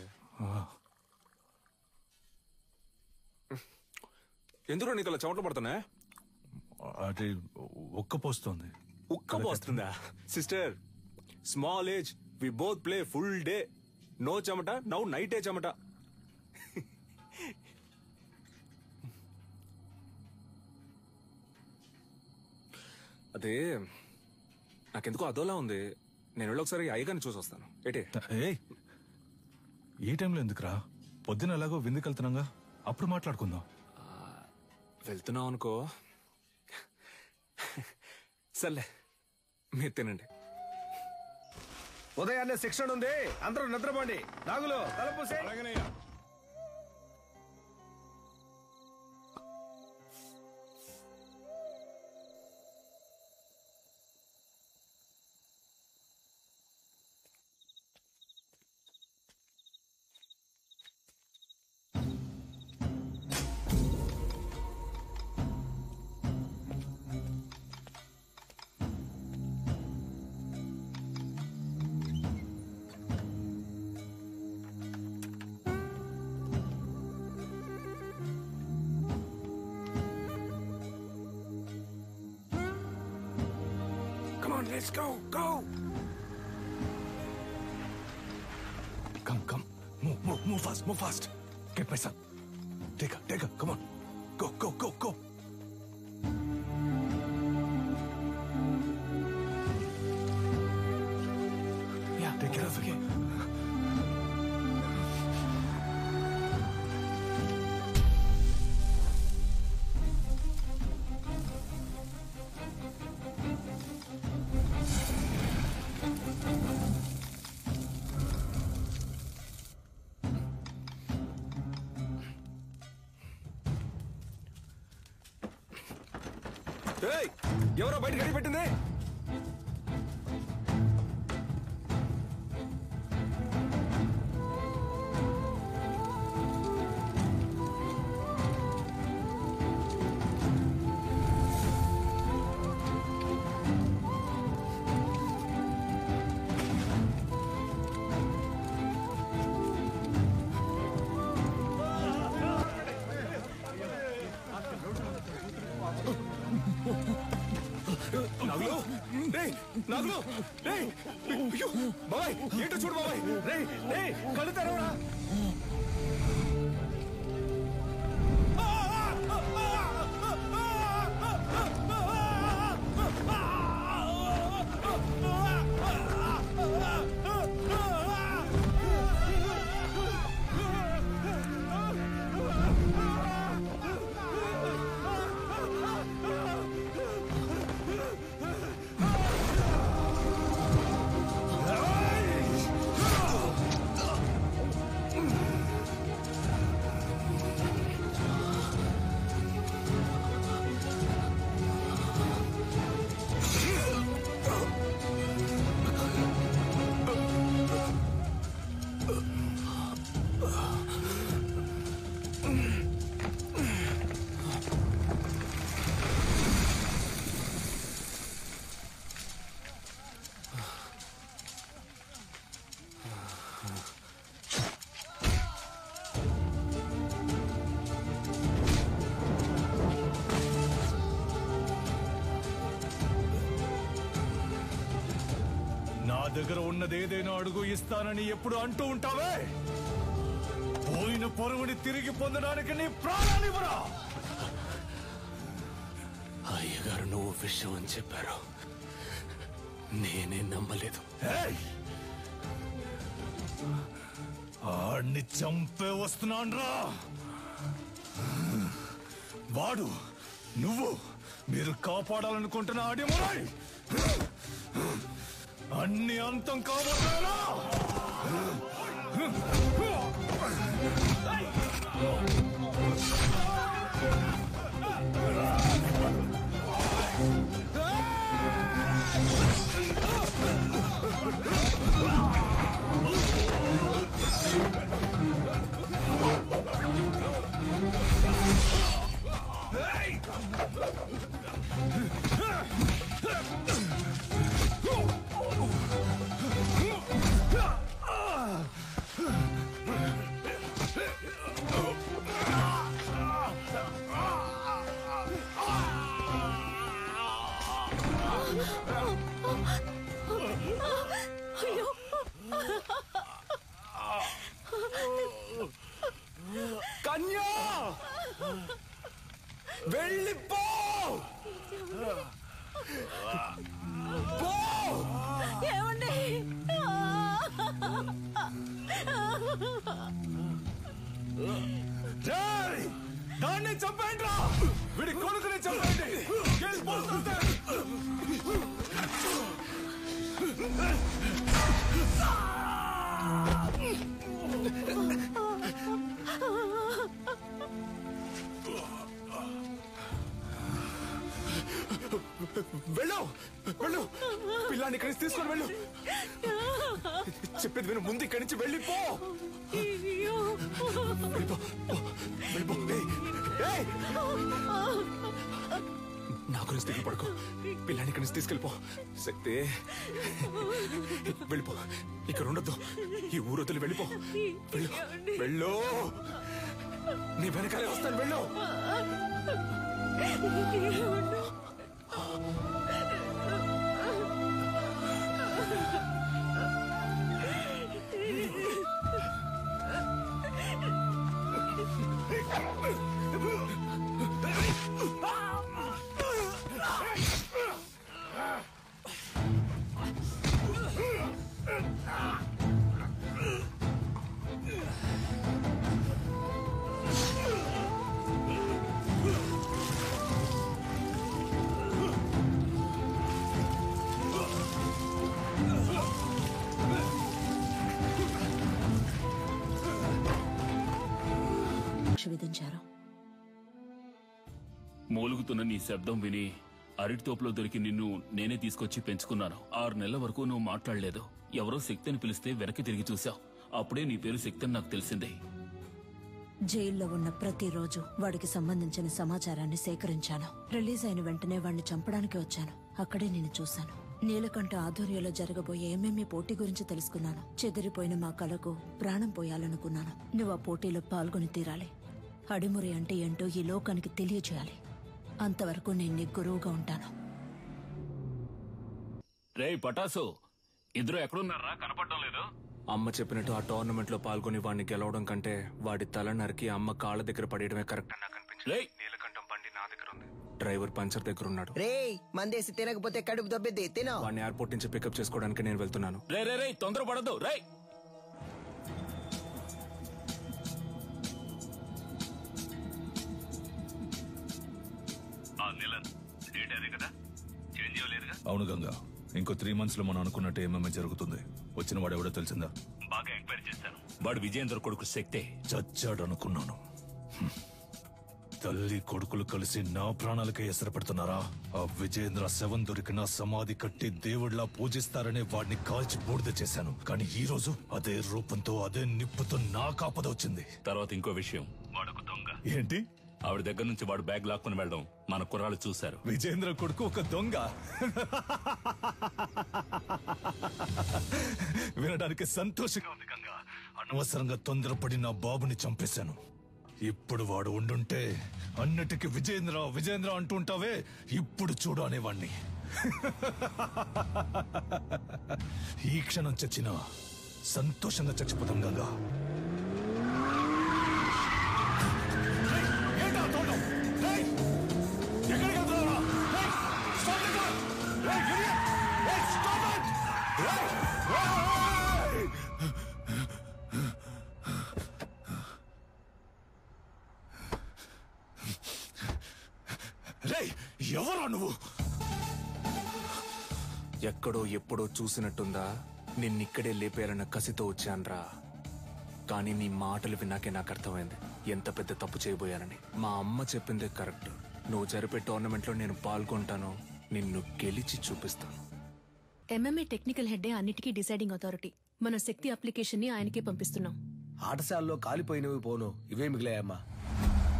ఎందుకు నీకు అలా చెమటలు పడుతున్నా? అది ఉక్కపోస్తుంది. ఉక్కపోస్తుందా? Sister, small age, we both play full day. No చెమట, నౌ నైటే చెమట. అదే నాకెందుకో అదోలా ఉంది. నేను వెళ్ళి ఒకసారి అయ్యగారిని చూసి వస్తాను. ఏటే ఏ టైంలో ఎందుకురా? పొద్దున ఎలాగో విందుకు వెళ్తున్నాగా, అప్పుడు మాట్లాడుకుందాం. వెళ్తున్నావు అనుకో. సర్లే, మీరు తినండి. ఉదయాన్నే శిక్షణ ఉంది, అందరూ నిద్రపోండి. నాగులు తలపూసే. Let's go, go! Come. Move fast. Get my son. Take her, come on. Go. Yeah, take care of it. ఎవరో బయట గడి పెట్టింది? నాగులు రేయ్ నాగులు రేయ్ అయ్యో బాబాయ్ ఏంటో చూడు బాబాయ్ రేయ్ రేయ్ కళ్ళు తెరవరా నా దగ్గర ఉన్నదేదైనా అడుగు ఇస్తానని ఎప్పుడు అంటూ ఉంటావే పోయిన పొరుగుని తిరిగి పొందడానికి నీ ప్రాణాన్నివ్వరా అయ్యగారు నువ్వు విషయం అని చెప్పారు నేనే నమ్మలేదు ఆడిని చంపే వస్తున్నాన్రా వాడు నువ్వు మీరు కాపాడాలనుకుంటున్న ఆడిమురాయ్ అన్ని అంతం కాబోతున్నా కన్యా వెళ్ళిపో ఏమండి దాన్ని చంపండి రా వీడి కొడుకుని చంపండి వెళ్ళు వెళ్ళు పిల్లాన్ని ఇక్కడి నుంచి తీసుకొని వెళ్ళు చెప్పేది విను ముందు ఇక్కడి నుంచి వెళ్ళిపో వెళ్ళిపో వెళ్ళిపో ఏయ్! నా గురించి తిరిగి పడుకో పిల్లాన్ని ఇక్కడి నుంచి తీసుకెళ్ళిపో శక్తి వెళ్ళిపో ఇక్కడ ఉండొద్దు ఈ ఊరొద్దులు వెళ్ళిపో వెళ్ళు వెళ్ళు నీ వెనకాలే వస్తాను వెళ్ళు విధించారు. మూలుగుతున్న నీ శబ్దం విని అరటితోపులో దొరికి నిన్ను నేనే తీసుకొచ్చి పెంచుకున్నాను. 6 నెలల వరకు నువ్వు మాట్లాడలేదు. ఎవరో శక్తిని పిలిస్తే వెనక్కి తిరిగి చూశావు. అప్పుడే నీ పేరు శక్తి అని నాకు తెలిసిందే. జైల్లో ఉన్న ప్రతిరోజు వాడికి సంబంధించిన సమాచారాన్ని సేకరించాను. రిలీజ్ అయిన వెంటనే వాడిని చంపడానికి వచ్చాను. అక్కడే నేను చూశాను. నీలకంఠ ఆధ్వర్యంలో జరగబోయే ఎంఎంఏ పోటీ గురించి తెలుసుకున్నాను. చెదిరిపోయిన మా కళకు ప్రాణం పోయాలనుకున్నాను. నువ్వు ఆ పోటీలో పాల్గొని తీరాలి. అడిమురి అంటే ఏంటో ఈ లోకానికి తెలియజేయాలి. అంతవరకు నేను నీ గురువుగా ఉంటాను. రే పటాసు, ఇద్దరు ఎక్కడున్నారా? కనపడడం లేదు. అమ్మ చెప్పినట్టు ఆ టోర్నమెంట్ లో పాల్గొని వాడిని గెలవడం కంటే వాడి తల నరికి అమ్మ కాళ్ళ దగ్గర పడేయడమే కరెక్ట్ అని నాకు అనిపించింది. నీలకంఠం బండి నా దగ్గర ఉంది, డ్రైవర్ పంచర్ దగ్గర ఉన్నాడు. రే మందేసి తినకపోతే కడుపు దొబ్బిద్ది, తినో. వాడిని ఎయిర్పోర్ట్ నుంచి పికప్ చేసుకోవడానికి నేను వెళ్తున్నాను. రే రే రే తొందరపడద్దు రే. అవును గంగా, ఇంకో 3 months లో మనం అనుకున్నట్టు ఏమేమి జరుగుతుంది. వచ్చిన వాడు ఎవడో తెలిసిందా? బాగా ఎంక్వైరీ చేశాను. వాడు విజయేంద్ర కొడుకు శక్తే. చచ్చాడు అనుకున్నాను. తల్లి కొడుకులు కలిసి నా ప్రాణాలకే ఎసరు పెడుతున్నారా? ఆ విజయేంద్ర శవం దొరికిన సమాధి కట్టి దేవుడిలా పూజిస్తారనే వాడిని కాల్చి బూడిద చేశాను. కానీ ఈ రోజు అదే రూపంతో అదే నిప్పుతో నా కాపద వచ్చింది. తర్వాత ఇంకో విషయం, వాడొక దొంగ. ఏంటి? ఆవిడ దగ్గర నుంచి వాడు బ్యాగ్ లాక్కుని వెళ్ళడం మన కుర్రాళ్ళు చూశారు. విజయేంద్ర కొడుకు ఒక దొంగ? వినడానికి సంతోషంగా ఉంది గంగా. అనవసరంగా తొందరపడి నా బాబుని చంపేశాను. ఇప్పుడు వాడు ఉండుంటే అన్నిటికీ విజయేంద్ర విజయేంద్ర అంటుంటావే, ఇప్పుడు చూడు అనేవాణ్ణి. ఈ క్షణం చచ్చినా సంతోషంగా చచ్చిపోతాం గంగా. ఎవరా నువ్వు? ఎక్కడో ఎప్పుడో చూసినట్టుందా? నిన్నిక్కడే లేపేయాలన్న కసితో వచ్చాన్రా. కానీ నీ మాటలు విన్నాకే నాకు అర్థమైంది ఎంత పెద్ద తప్పు చేయబోయానని. మా అమ్మ చెప్పిందే కరెక్ట్. నువ్వు జరిపే టోర్నమెంట్ లో నేను పాల్గొంటాను, నిన్ను గెలిచి చూపిస్తాను. ఎంఎంఏ టెక్నికల్ హెడ్డే అన్నిటికీ డిసైడింగ్ అథారిటీ. మన శక్తి అప్లికేషన్ ని ఆయనకే పంపిస్తున్నాం. ఆటశాలలో కాలిపోయినవి పోను, ఇవే మిగిలాయమ్మా.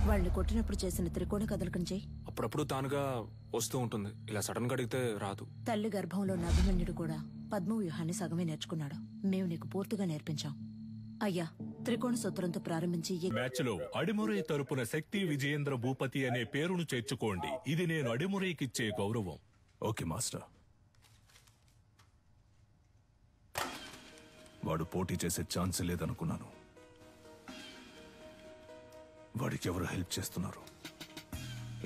వాళ్ళని కొట్టినప్పుడు చేసిన త్రికోణ కదలకం చెయ్యి. అప్పుడప్పుడు తానుగా వస్తూ ఉంటుంది, ఇలా సడన్ గా అడిగితే రాదు. తల్లి గర్భంలో ఉన్న అభిమన్యుడు కూడా పద్మవ్యూహాన్ని సగమే నేర్చుకున్నాడు. మేము నీకు పూర్తిగా నేర్పించాం. అయ్యా, త్రికోణ సూత్రంతో ప్రారంభించి మ్యాచ్ లో అడిమురై తరపున శక్తి విజయేంద్ర భూపతి అనే పేరును చేర్చుకోండి. ఇది నేను అడిమురైకిచ్చే గౌరవం. Okay master. వాడు పోటీ చేసే ఛాన్స్ లేదనుకున్నాను. వాడికి ఎవరు హెల్ప్ చేస్తున్నారు?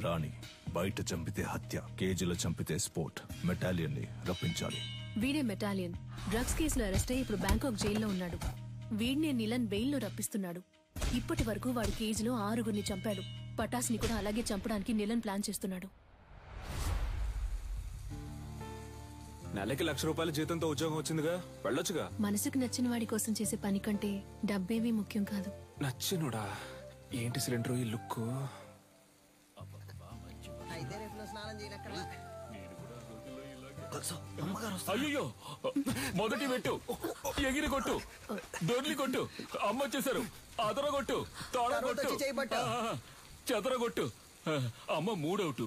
రాణి బయట చంపితే హత్య, కేజీలో చంపితే స్పోర్ట్. మెటాలియన్ ని రప్పించాలి. వీడే మెటాలియన్. డ్రగ్స్ కేసులో అరెస్ట్ అయ్యి ఇప్పుడు బ్యాంకాక్ జైల్లో ఉన్నాడు. వీడినే నిలన్ బెయిల్లో రప్పిస్తున్నాడు. ఇప్పటి వరకు వాడి కేజీలో 6గురిని చంపాడు. పటాస్ని కూడా అలాగే చంపడానికి నిలన్ ప్లాన్ చేస్తున్నాడు. నెలకి ₹1,00,000 జీతంతో ఉద్యోగం వచ్చిందిగా, వెళ్ళొచ్చుగా. మనసుకు నచ్చిన వాడి కోసం చేసే పని కంటే డబ్బేమీ ముఖ్యం కాదు. నచ్చినోడా? ఏంటి సిలిండర్ ఈ లుక్? అయ్యో, మొదటి పెట్టు, ఎగిరి కొట్టు, దొర్లి కొట్టు, అమ్మ వచ్చేసారు. అదర కొట్టు, తాళ కొట్టు, చెదర కొట్టు. అమ్మ 3 out.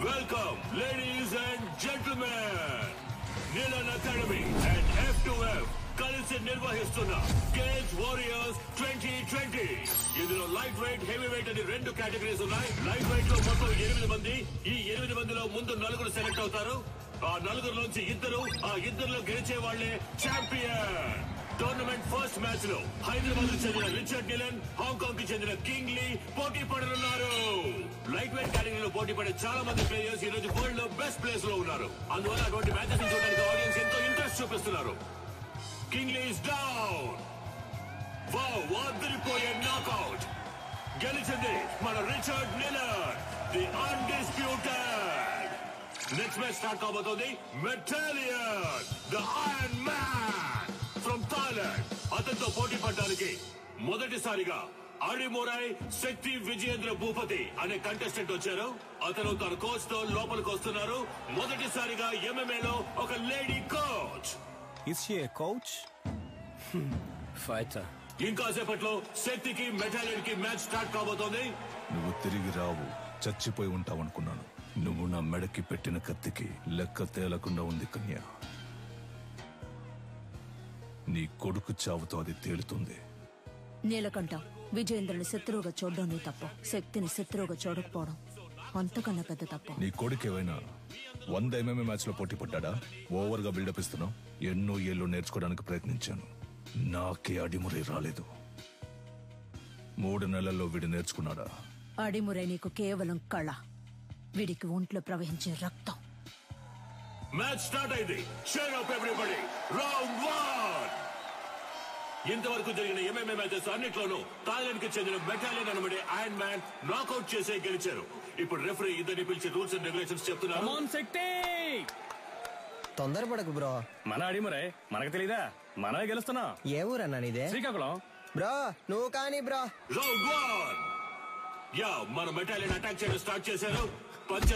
Welcome, ladies and gentlemen. Nilan Academy and F2F కలిసి నిర్వహిస్తున్న కేజ్ వారియర్స్ 2020. ఇందులో లైట్ వెయిట్, హెవీ వెయిట్ అని 2 కేటగిరీస్ ఉన్నాయి. లైట్ వెయిట్ లో మొత్తం 8 మంది. ఈ 8 మందిలో ముందు 4 సెలెక్ట్ అవుతారు. ఆ 4లోంచి 2, ఆ 2లో గెలిచే వాళ్లే ఛాంపియన్. టోర్నమెంట్ ఫస్ట్ మ్యాచ్ లో హైదరాబాద్ కు చెందిన రిచర్డ్ నిలన్, హాంకాంగ్ కి చెందిన కింగ్ లీ పోటీ పడనున్నారు. లైట్ వెయిట్ కేటగిరీలో పోటీ పడే చాలా మంది ప్లేయర్స్ ఈ రోజు వరల్డ్ లో బెస్ట్ ప్లేస్ లో ఉన్నారు. అందువల్ల అటువంటి మ్యాచెస్ చూడడానికి ఆడియన్స్ ఎంతో ఇంట్రెస్ట్ చూపిస్తున్నారు. King Lee is down. Wow, అదిరిపోయే నాకౌట్. గెలిచింది మన Richard Nilan, the undisputed. Next match start కాబోతోంది. Metalion, the iron man from Thailand. అతనితో పోటీ పడడానికి మొదటిసారిగా అడిమురై శక్తి విజయేంద్ర భూపతి అనే కంటెస్టెంట్ వచ్చారు. అతను తన కోచ్ తో లోపలికి వస్తున్నారు. మొదటిసారిగా ఎంఎంఏలో ఒక lady coach. Is she a coach? Fighter. ఇంకాసేపట్లో శక్తికి మెటాలియన్ కి మ్యాచ్ స్టార్ట్ కాబోతోంది. నువ్వు తిరిగి రావు, చచ్చిపోయి ఉంటావనుకున్నాను. నువ్వు నా మెడకి పెట్టిన కత్తికి లెక్క తేలకుండా ఉంది కన్యా. నీ కొడుకు చావుతో అది తేలుతుంది. నీలకంఠం, విజయేంద్రుని శత్రువుగా చూడడం నీ తప్పు. శక్తిని శత్రువుగా చూడకపోవడం అంతకన్నా పెద్ద తప్పు. నీ కొడుకు ఏమైనా 100 MMA మ్యాచ్ లో పోటీ పడ్డా? ఓవర్ గా బిల్డప్ ఇస్తున్నావు. ఎన్నో ఏళ్ళు నేర్చుకోవడానికి ప్రయత్నించాను, నాకే అడిమురే రాలేదు. 3 నెలల్లో వీడు నేర్చుకున్నాడా? అడిమురే నీకు కేవలం కళ, వీడికి ఒంట్లో ప్రవహించే రక్తం. మ్యాచ్ స్టార్ట్ అయింది. Cheer up everybody. రౌండ్ 1. ఇంతవరకు జరిగిన MMA మ్యాచెస్ అన్నిట్లోనూ థాయిలాండ్ కి చెందిన బెటాలియన్ అనబడే ఐరన్ మ్యాన్ నాకౌట్ చేసే గెలిచారు. ఇప్పుడు రెఫరీ ఇద్దరిని పిలిచి రూల్స్ అండ్ రెగ్యులేషన్స్ చెప్తున్నారు. తొందరపడకు బ్రో. మన అడిమురే మనకు తెలీదా? మనమే గెలుస్తున్నా. ఏ ఊరన్నా నీదే? శ్రీకాకుళం. బ్రో నువ్వు కానీ బ్రో. రౌండ్ 1. యా, మన బెటాలియన్ అటాక్ చేయడం స్టార్ట్ చేశారు. పంచ్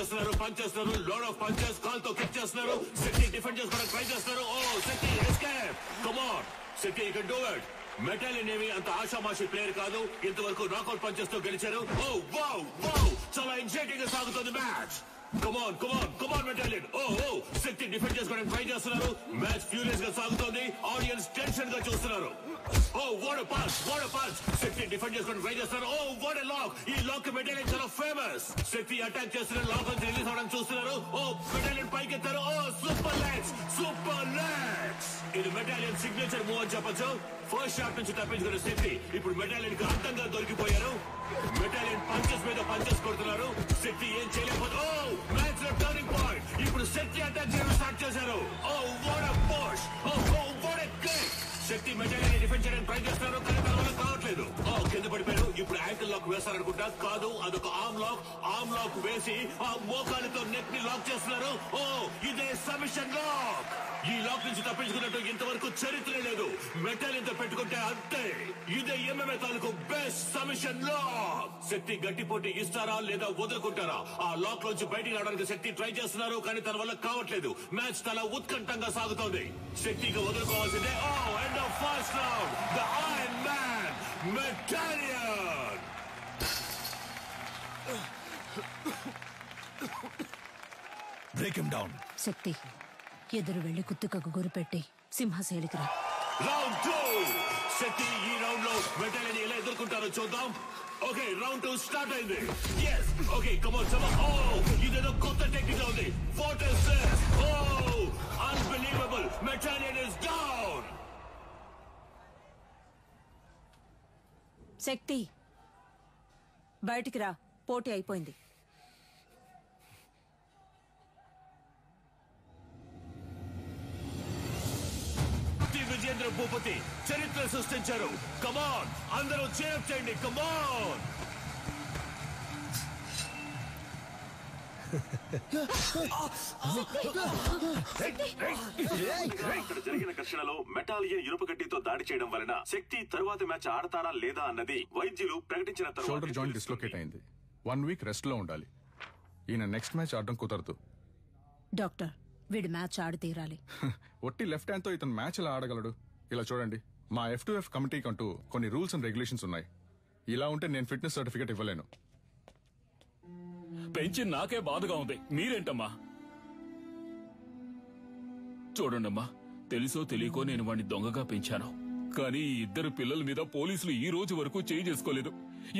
చేస్తున్నారు, లోడ్ ఆఫ్ పంచెస్. కాల్ తో కిక్ చేస్తున్నారు. శక్తి డిఫెండ్ చేసుకోవడానికి ట్రై చేస్తున్నారు. Oh Shakti escape. Come on Shakti, you can do it. Metalion ఏమి అంత ఆషామాషి ప్లేయర్ కాదు. ఇంతవరకు నాకౌట్ పంచెస్ తో గెలిచారు. ఓ వావ్ వావ్, చాలా ఎగ్జైటింగ్ గా సాగుతుంది match. Come on Metalion. Oh Shakti defend చేసుకోవడానికి ట్రై చేస్తున్నారు. మ్యాచ్ ఫ్యూరియస్ గా సాగుతోంది. ఆడియన్స్ టెన్షన్ గా చూస్తున్నారు. Oh what a punch. Shakti defend చేసుకోవడానికి ట్రై చేస్తున్నారు. Oh what a lock. ఈ లాక్ మెటాలియన్ చాలా ఫేమస్. శక్తి అటాక్ చేస్తున్నారు, లాక్ నుంచి రిలీజ్ అవడానికి చూస్తున్నారు. ఓ మెటాలియన్ పైకెత్తారు. Oh super legs. ఇది మెటాలియన్ సిగ్నేచర్ మూవ్ అని చెప్పొచ్చు. ఫస్ట్ షాట్ నుంచి తప్పించుకున్న శక్తి ఇప్పుడు మెటాలియన్ కి అర్థంగా దొరికిపోయారు. మెటాలియన్ పంచెస్ మీద పంచెస్ కొడుతున్నారు. శక్తి ఏం చేయలేకపోతే ఓ మ్యాచ్ లో టర్నింగ్ పాయింట్. ఇప్పుడు శక్తి అటాక్ చేయడం స్టార్ట్ చేశారు. Oh what a push. Oh what a kick. Shakti Metalion defend చేయడానికి ట్రై చేస్తున్నారు, కానీ తన వల్ల కావట్లేదు. ఓ కింద పడిపోయారు. ఇప్పుడు యాంకిల్ లాక్ వేస్తారనుకుంటా. కాదు, అదొక ఆర్మ్ లాక్ వేసి ఆ మోకాలితో నెక్ ని లాక్ చేస్తున్నారు. ఓ ఇదే సబ్మిషన్ లాక్. ఈ లాక్ నుంచి తప్పించుకున్నట్టు ఇంతవరకు చరిత్ర లేదు. మెటాలియన్ తో పెట్టుకుంటే అంతే. ఇదే MMA తాలూకు బెస్ట్ సబ్మిషన్ లాక్. శక్తి గట్టి పోటీ ఇస్తారా లేదా వదులుకుంటారా? ఆ లాక్ నుంచి బయటికి రావడానికి శక్తి ట్రై చేస్తున్నారు, కానీ తన వల్ల కావట్లేదు. మ్యాచ్ చాలా ఉత్కంఠంగా సాగుతోంది. శక్తికి వదులుకోవాల్సిందే. Oh end of first round. The iron man Metalion. Break him down. Shakti, ఎదురు వెళ్లి కుత్తుకకు గురిపెట్టి సింహశైలికి రా. రౌండ్ 2. శక్తి ఈ రౌండ్ లో మెటాలియన్ ఎలా ఎదుర్కొంటారో చూద్దాం. ఓకే, రౌండ్ 2 స్టార్ట్ అయింది. yes okay, come on some. Oh ఇదేదో కొత్త టెక్నిక్ ఉంది. What is this? Oh unbelievable. Metalion is down. Shakti, బయటికి రా, పోటీ అయిపోయింది. విజయేంద్ర భూపతి చరిత్ర సృష్టించారు. కమాన్ అందరూ చేర్ చేయండి. కమాన్. ఇక్కడ జరిగిన ఘర్షణలో మెటాలియన్ ఇనుప గడ్డితో దాడి చేయడం వలన శక్తి తరువాతి మ్యాచ్ ఆడతారా లేదా అన్నది వైద్యులు ప్రకటించిన తర్వాత షోల్డర్ జాయింట్ డిస్లోకేట్ అయింది. 1 వీక్ రెస్ట్ లో ఉండాలి. ఈయన నెక్స్ట్ మ్యాచ్ ఆడడం కుదరదు. డాక్టర్, వీడి మ్యాచ్ ఆడి తీరాలి. ఒట్టి లెఫ్ట్ హ్యాండ్ తో ఇతను మ్యాచ్ ఎలా ఆడగలడు? ఇలా చూడండి, మా F2F కమిటీకి అంటూ కొన్ని రూల్స్ అండ్ రెగ్యులేషన్స్ ఉన్నాయి. ఇలా ఉంటే నేను ఫిట్నెస్ సర్టిఫికేట్ ఇవ్వలేను. పెంచి నాకే బాధగా ఉంది. మీరేంటమ్మా? చూడండమ్మా, తెలుసో తెలియకో నేను వాడిని దొంగగా పెంచాను. కానీ ఈ 2 పిల్లల మీద పోలీసులు ఈ రోజు వరకు చేయి చేసుకోలేదు.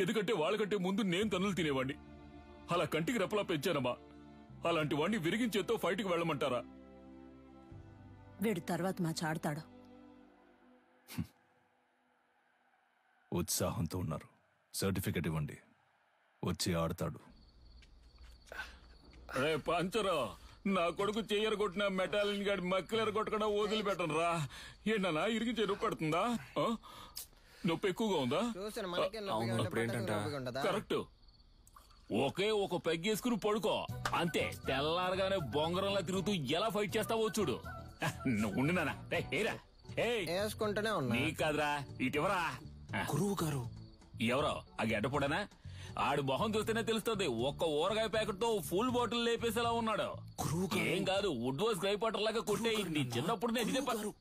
ఎందుకంటే వాళ్ళకంటే ముందు నేను తన్నులు తినేవాడిని. అలా కంటికి రెప్పలా పెంచానమ్మా. అలాంటి వాడిని విరిగించేతో ఫైట్కి వెళ్ళమంటారా? వీడు తర్వాత మ్యాచ్ ఆడతాడు. ఉత్సాహంతో ఉన్నారు. సర్టిఫికెట్ ఇవ్వండి, వచ్చి ఆడతాడు. రే పంచరా, నా కొడుకు చెయ్యరు కొట్టిన మెటాలియన్ గాడి మక్కలేరు కొట్టకుండా వదిలిపెట్టను రా. ఏంటన్నా ఇరిగి చెరువు పడుతుందా? నొప్పి ఎక్కువగా ఉందా? కరెక్ట్. ఒకే ఒక పెగ్గేసుకుని పడుకో అంతే. తెల్లారగానే బొంగరంలా తిరుగుతూ ఎలా ఫైట్ చేస్తావో చూడు. ఉండు నాన్న. వేసుకుంటూనే ఉన్నా. నీ కాదురా, ఇటువరా. గురువు గారు ఎవరో ఆ గడ్డపడనా? ఆడు మొహం చూస్తేనే తెలుస్తుంది. ఒక్క ఊరగాయ ప్యాకెట్ తో ఫుల్ బాటిల్ లేపేసేలా ఉన్నాడు. ఏం కాదు, వుడ్ వాస్ గ్రై పాటర్ లాగా కొట్టే. నీ చిన్నప్పుడు నేను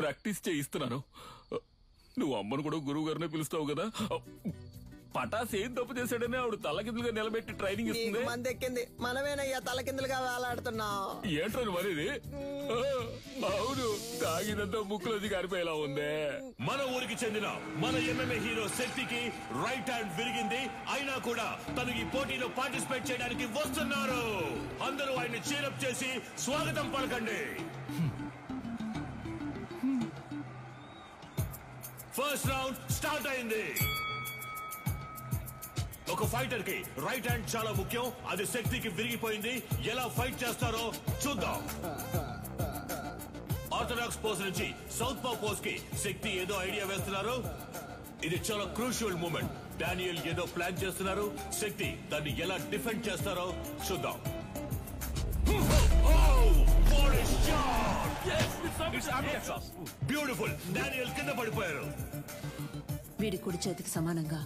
ప్రాక్టీస్ చేయిస్తున్నాను. నువ్వు అమ్మను కూడా గురువు గారినే పిలుస్తావు కదా. పటాస్ ఏం తప్పు చేశాడని ఆవిడ తలకిందులుగా నిలబెట్టి ట్రైనింగ్ ఇస్తుంది. మంది ఎక్కింది, మనమేనయ్యా తలకిందులుగా వేలాడుతున్నాం. ఏంట్రా మరేది? అవును, తాగినంత ముక్కులోది గారిపోయేలా ఉందే. మన ఊరికి చెందిన మన MMA హీరో శక్తికి రైట్ హ్యాండ్ విరిగింది. అయినా కూడా తను ఈ పోటీలో పార్టిసిపేట్ చేయడానికి వస్తున్నారు. అందరూ ఆయన్ని చీరప్ చేసి స్వాగతం పలకండి. ఫస్ట్ రౌండ్ స్టార్ట్ అయింది. ఒక ఫైటర్ కి రైట్ హ్యాండ్ చాలా ముఖ్యం. అది శక్తికి విరిగిపోయింది. ఎలా ఫైట్ చేస్తారో చూద్దాం. ఆర్థడాక్స్ పోజ్ నుంచి సౌత్ పా పోజ్ కి శక్తి ఏదో ఐడియా వేస్తున్నారు. ఇది చాలా క్రూషియల్ మూమెంట్. డానియల్ ఏదో ప్లాన్ చేస్తున్నారు. శక్తి దాన్ని ఎలా డిఫెండ్ చేస్తారో చూద్దాం. బ్యూటిఫుల్. డానియల్ కింద పడిపోయారు. వీడి కుడి చేతికి సమానంగా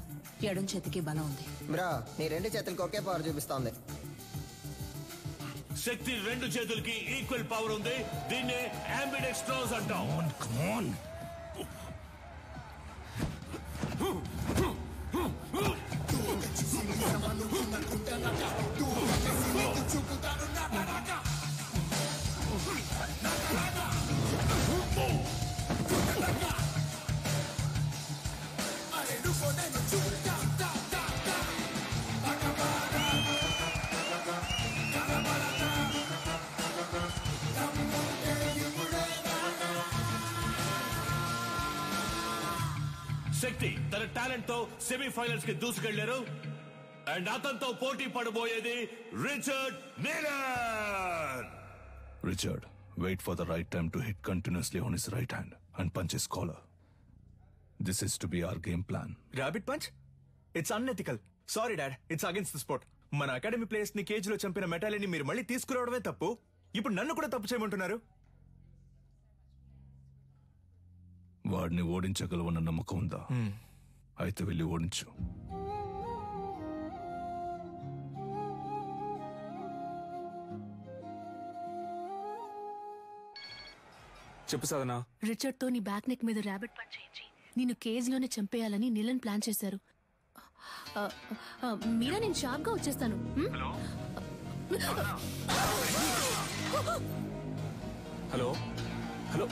ఎడం చేతికి బలం ఉంది. బ్రో, నీ రెండు చేతులకి ఒకే పవర్ చూపిస్తోంది. శక్తి రెండు చేతులకి ఈక్వల్ పవర్ ఉంది. దీన్నే అంబిడెక్స్ట్రోస్ అంటాం. శక్తి తన టాలెంట్ తో సెమీఫైనల్స్ కి దూసుకెళ్లారు. అండ్ అతనితో పోటీ పడబోయేది Richard నీలన్. Richard, wait for the right time to hit continuously on his right hand and punch his collar. This is to be our game plan. Rabbit punch? It's unethical. Sorry, Dad. It's against the sport. మన academy players ని cage లో చంపిన మెటాలిని మీరు మళ్ళీ తీసుకురావడమే తప్పు. ఇప్పుడు నన్ను కూడా తప్పు చేయమంటున్నారు. వాడిని ఓడించగలవన్న నమ్మకం ఉందా? అయితే వెళ్ళి ఓడించు. చెప్పు సాధనా. రిచర్డ్ తో నీ బ్యాక్ నెక్ మీద ర్యాబిట్ పంచ్ చేయించి నిన్ను కేజ్ లోనే చంపేయాలని నీలన్ ప్లాన్ చేశారు. మీరా, నేను షార్ప్ గా వచ్చేస్తాను. హలో హలో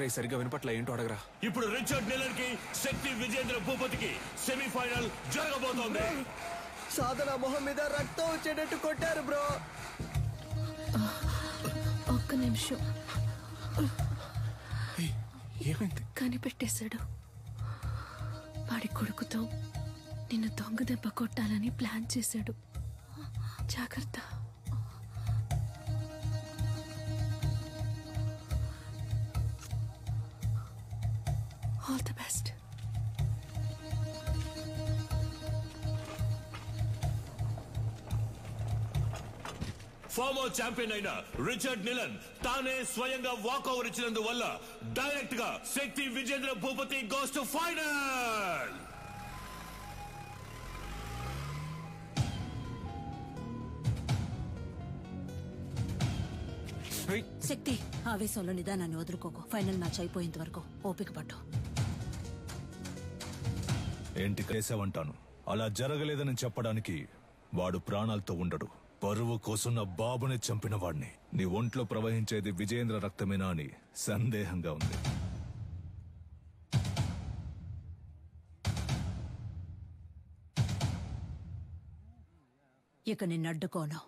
రే, సరిగ్గా వినపట్ల, ఏంటో అడగరా. ఇప్పుడు రిచర్డ్ నీలన్ కి శక్తి విజేంద్ర భూపతికి సెమీఫైనల్ జరగబోతోంది. సాధన మొహం మీద రక్తం వచ్చేటట్టు కొట్టారు బ్రో. ఒక్క నిమిషం. ఏమైంది? కనిపెట్టేశాడు. వాడి కొడుకుతో నిన్ను దొంగ దెబ్బ కొట్టాలని ప్లాన్ చేశాడు. జాగ్రత్త. All the best. Former champion అయిన రిచర్డ్ నీలన్ తానే స్వయంగా వాకౌవర్ ఇచ్చినందువల్ల డైరెక్ట్ గా Shakti Vijendra Bhupathi goes to final. Shakti, ఆవేశంలో నిదానాన్ని వదులుకోకు. ఫైనల్ మ్యాచ్ అయిపోయేంత వరకు ఓపిక పట్టు. ఏంటి చేసావంటాను. అలా జరగలేదని చెప్పడానికి వాడు ప్రాణాలతో ఉండడు. పరువు కోసం నా బాబుని చంపిన వాడిని. నీ ఒంట్లో ప్రవహించేది విజయేంద్ర రక్తమేనా అని సందేహంగా ఉంది. ఇక నిన్ను అడ్డుకోను.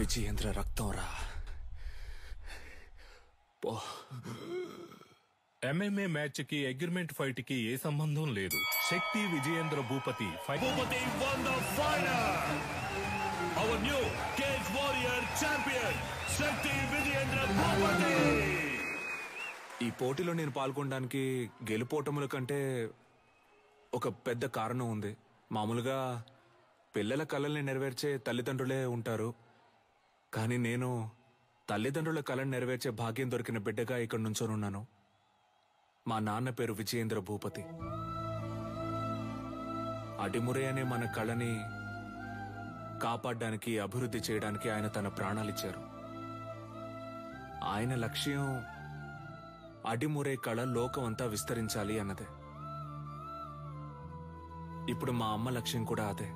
విజయేంద్ర రక్తం రా. MMA మ్యాచ్ కి అగ్రిమెంట్ ఫైట్ కి ఏ సంబంధం లేదు. శక్తి Vijayendra Bhupathi Bhupathi won the final. Our new Cage Warrior champion, శక్తి విజయేంద్ర భూపతి. ఈ పోటీలో నేను పాల్గొనడానికి గెలుపోటముల కంటే ఒక పెద్ద కారణం ఉంది. మామూలుగా పిల్లల కలల్ని నెరవేర్చే తల్లిదండ్రులే ఉంటారు, కానీ నేను తల్లిదండ్రుల కళను నెరవేర్చే భాగ్యం దొరికిన బిడ్డగా ఇక్కడ నుంచోనున్నాను. మా నాన్న పేరు విజయేంద్ర భూపతి. అడిమురే అనే మన కళని కాపాడడానికి, అభివృద్ధి చేయడానికి ఆయన తన ప్రాణాలిచ్చారు. ఆయన లక్ష్యం అడిమురే కళ లోకమంతా విస్తరించాలి అన్నదే. ఇప్పుడు మా అమ్మ లక్ష్యం కూడా అదే.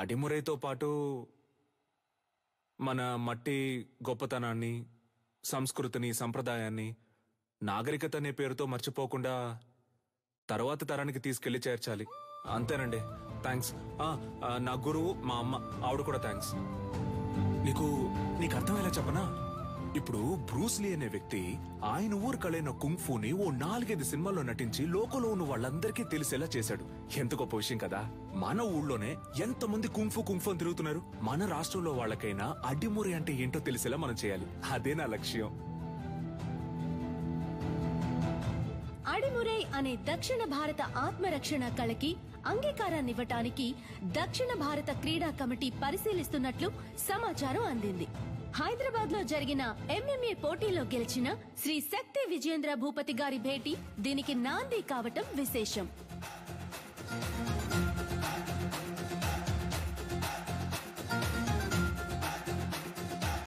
అడిమురేతో పాటు మన మట్టి గొప్పతనాన్ని, సంస్కృతిని, సంప్రదాయాన్ని, నాగరికత అనే పేరుతో మర్చిపోకుండా తర్వాత తరానికి తీసుకెళ్లి చేర్చాలి. అంతేనండి. థ్యాంక్స్. నా గురువు మా అమ్మ, ఆవిడ కూడా థ్యాంక్స్. నీకు అర్థమయ్యేలా చెప్పనా? ఇప్పుడు బ్రూస్లీ అనే వ్యక్తి ఆయన ఊరు కళైన కుంగ్ఫూని ఓ 4-5 సినిమాల్లో నటించి లోకంలో ఉన్న వాళ్ళందరికీ తెలిసేలా చేశాడు. ఎంత గొప్ప విషయం కదా. మన ఊళ్ళోనే ఎంతమంది కుంగ్ఫూ అని తిరుగుతున్నారు. మన రాష్ట్రంలో వాళ్ళకైనా అడ్డిమురి అంటే ఏంటో తెలిసేలా మనం చేయాలి. అదే నా లక్ష్యం. అడిమురై అనే దక్షిణ భారత ఆత్మరక్షణ కళకి అంగీకారాన్నివ్వటానికి దక్షిణ భారత క్రీడా కమిటీ పరిశీలిస్తున్నట్లు సమాచారం అందింది. హైదరాబాద్ లో జరిగిన MMA పోటీలో గెలిచిన శ్రీ శక్తి విజయేంద్ర భూపతి గారి భేటీ దీనికి నాంది కావటం విశేషం.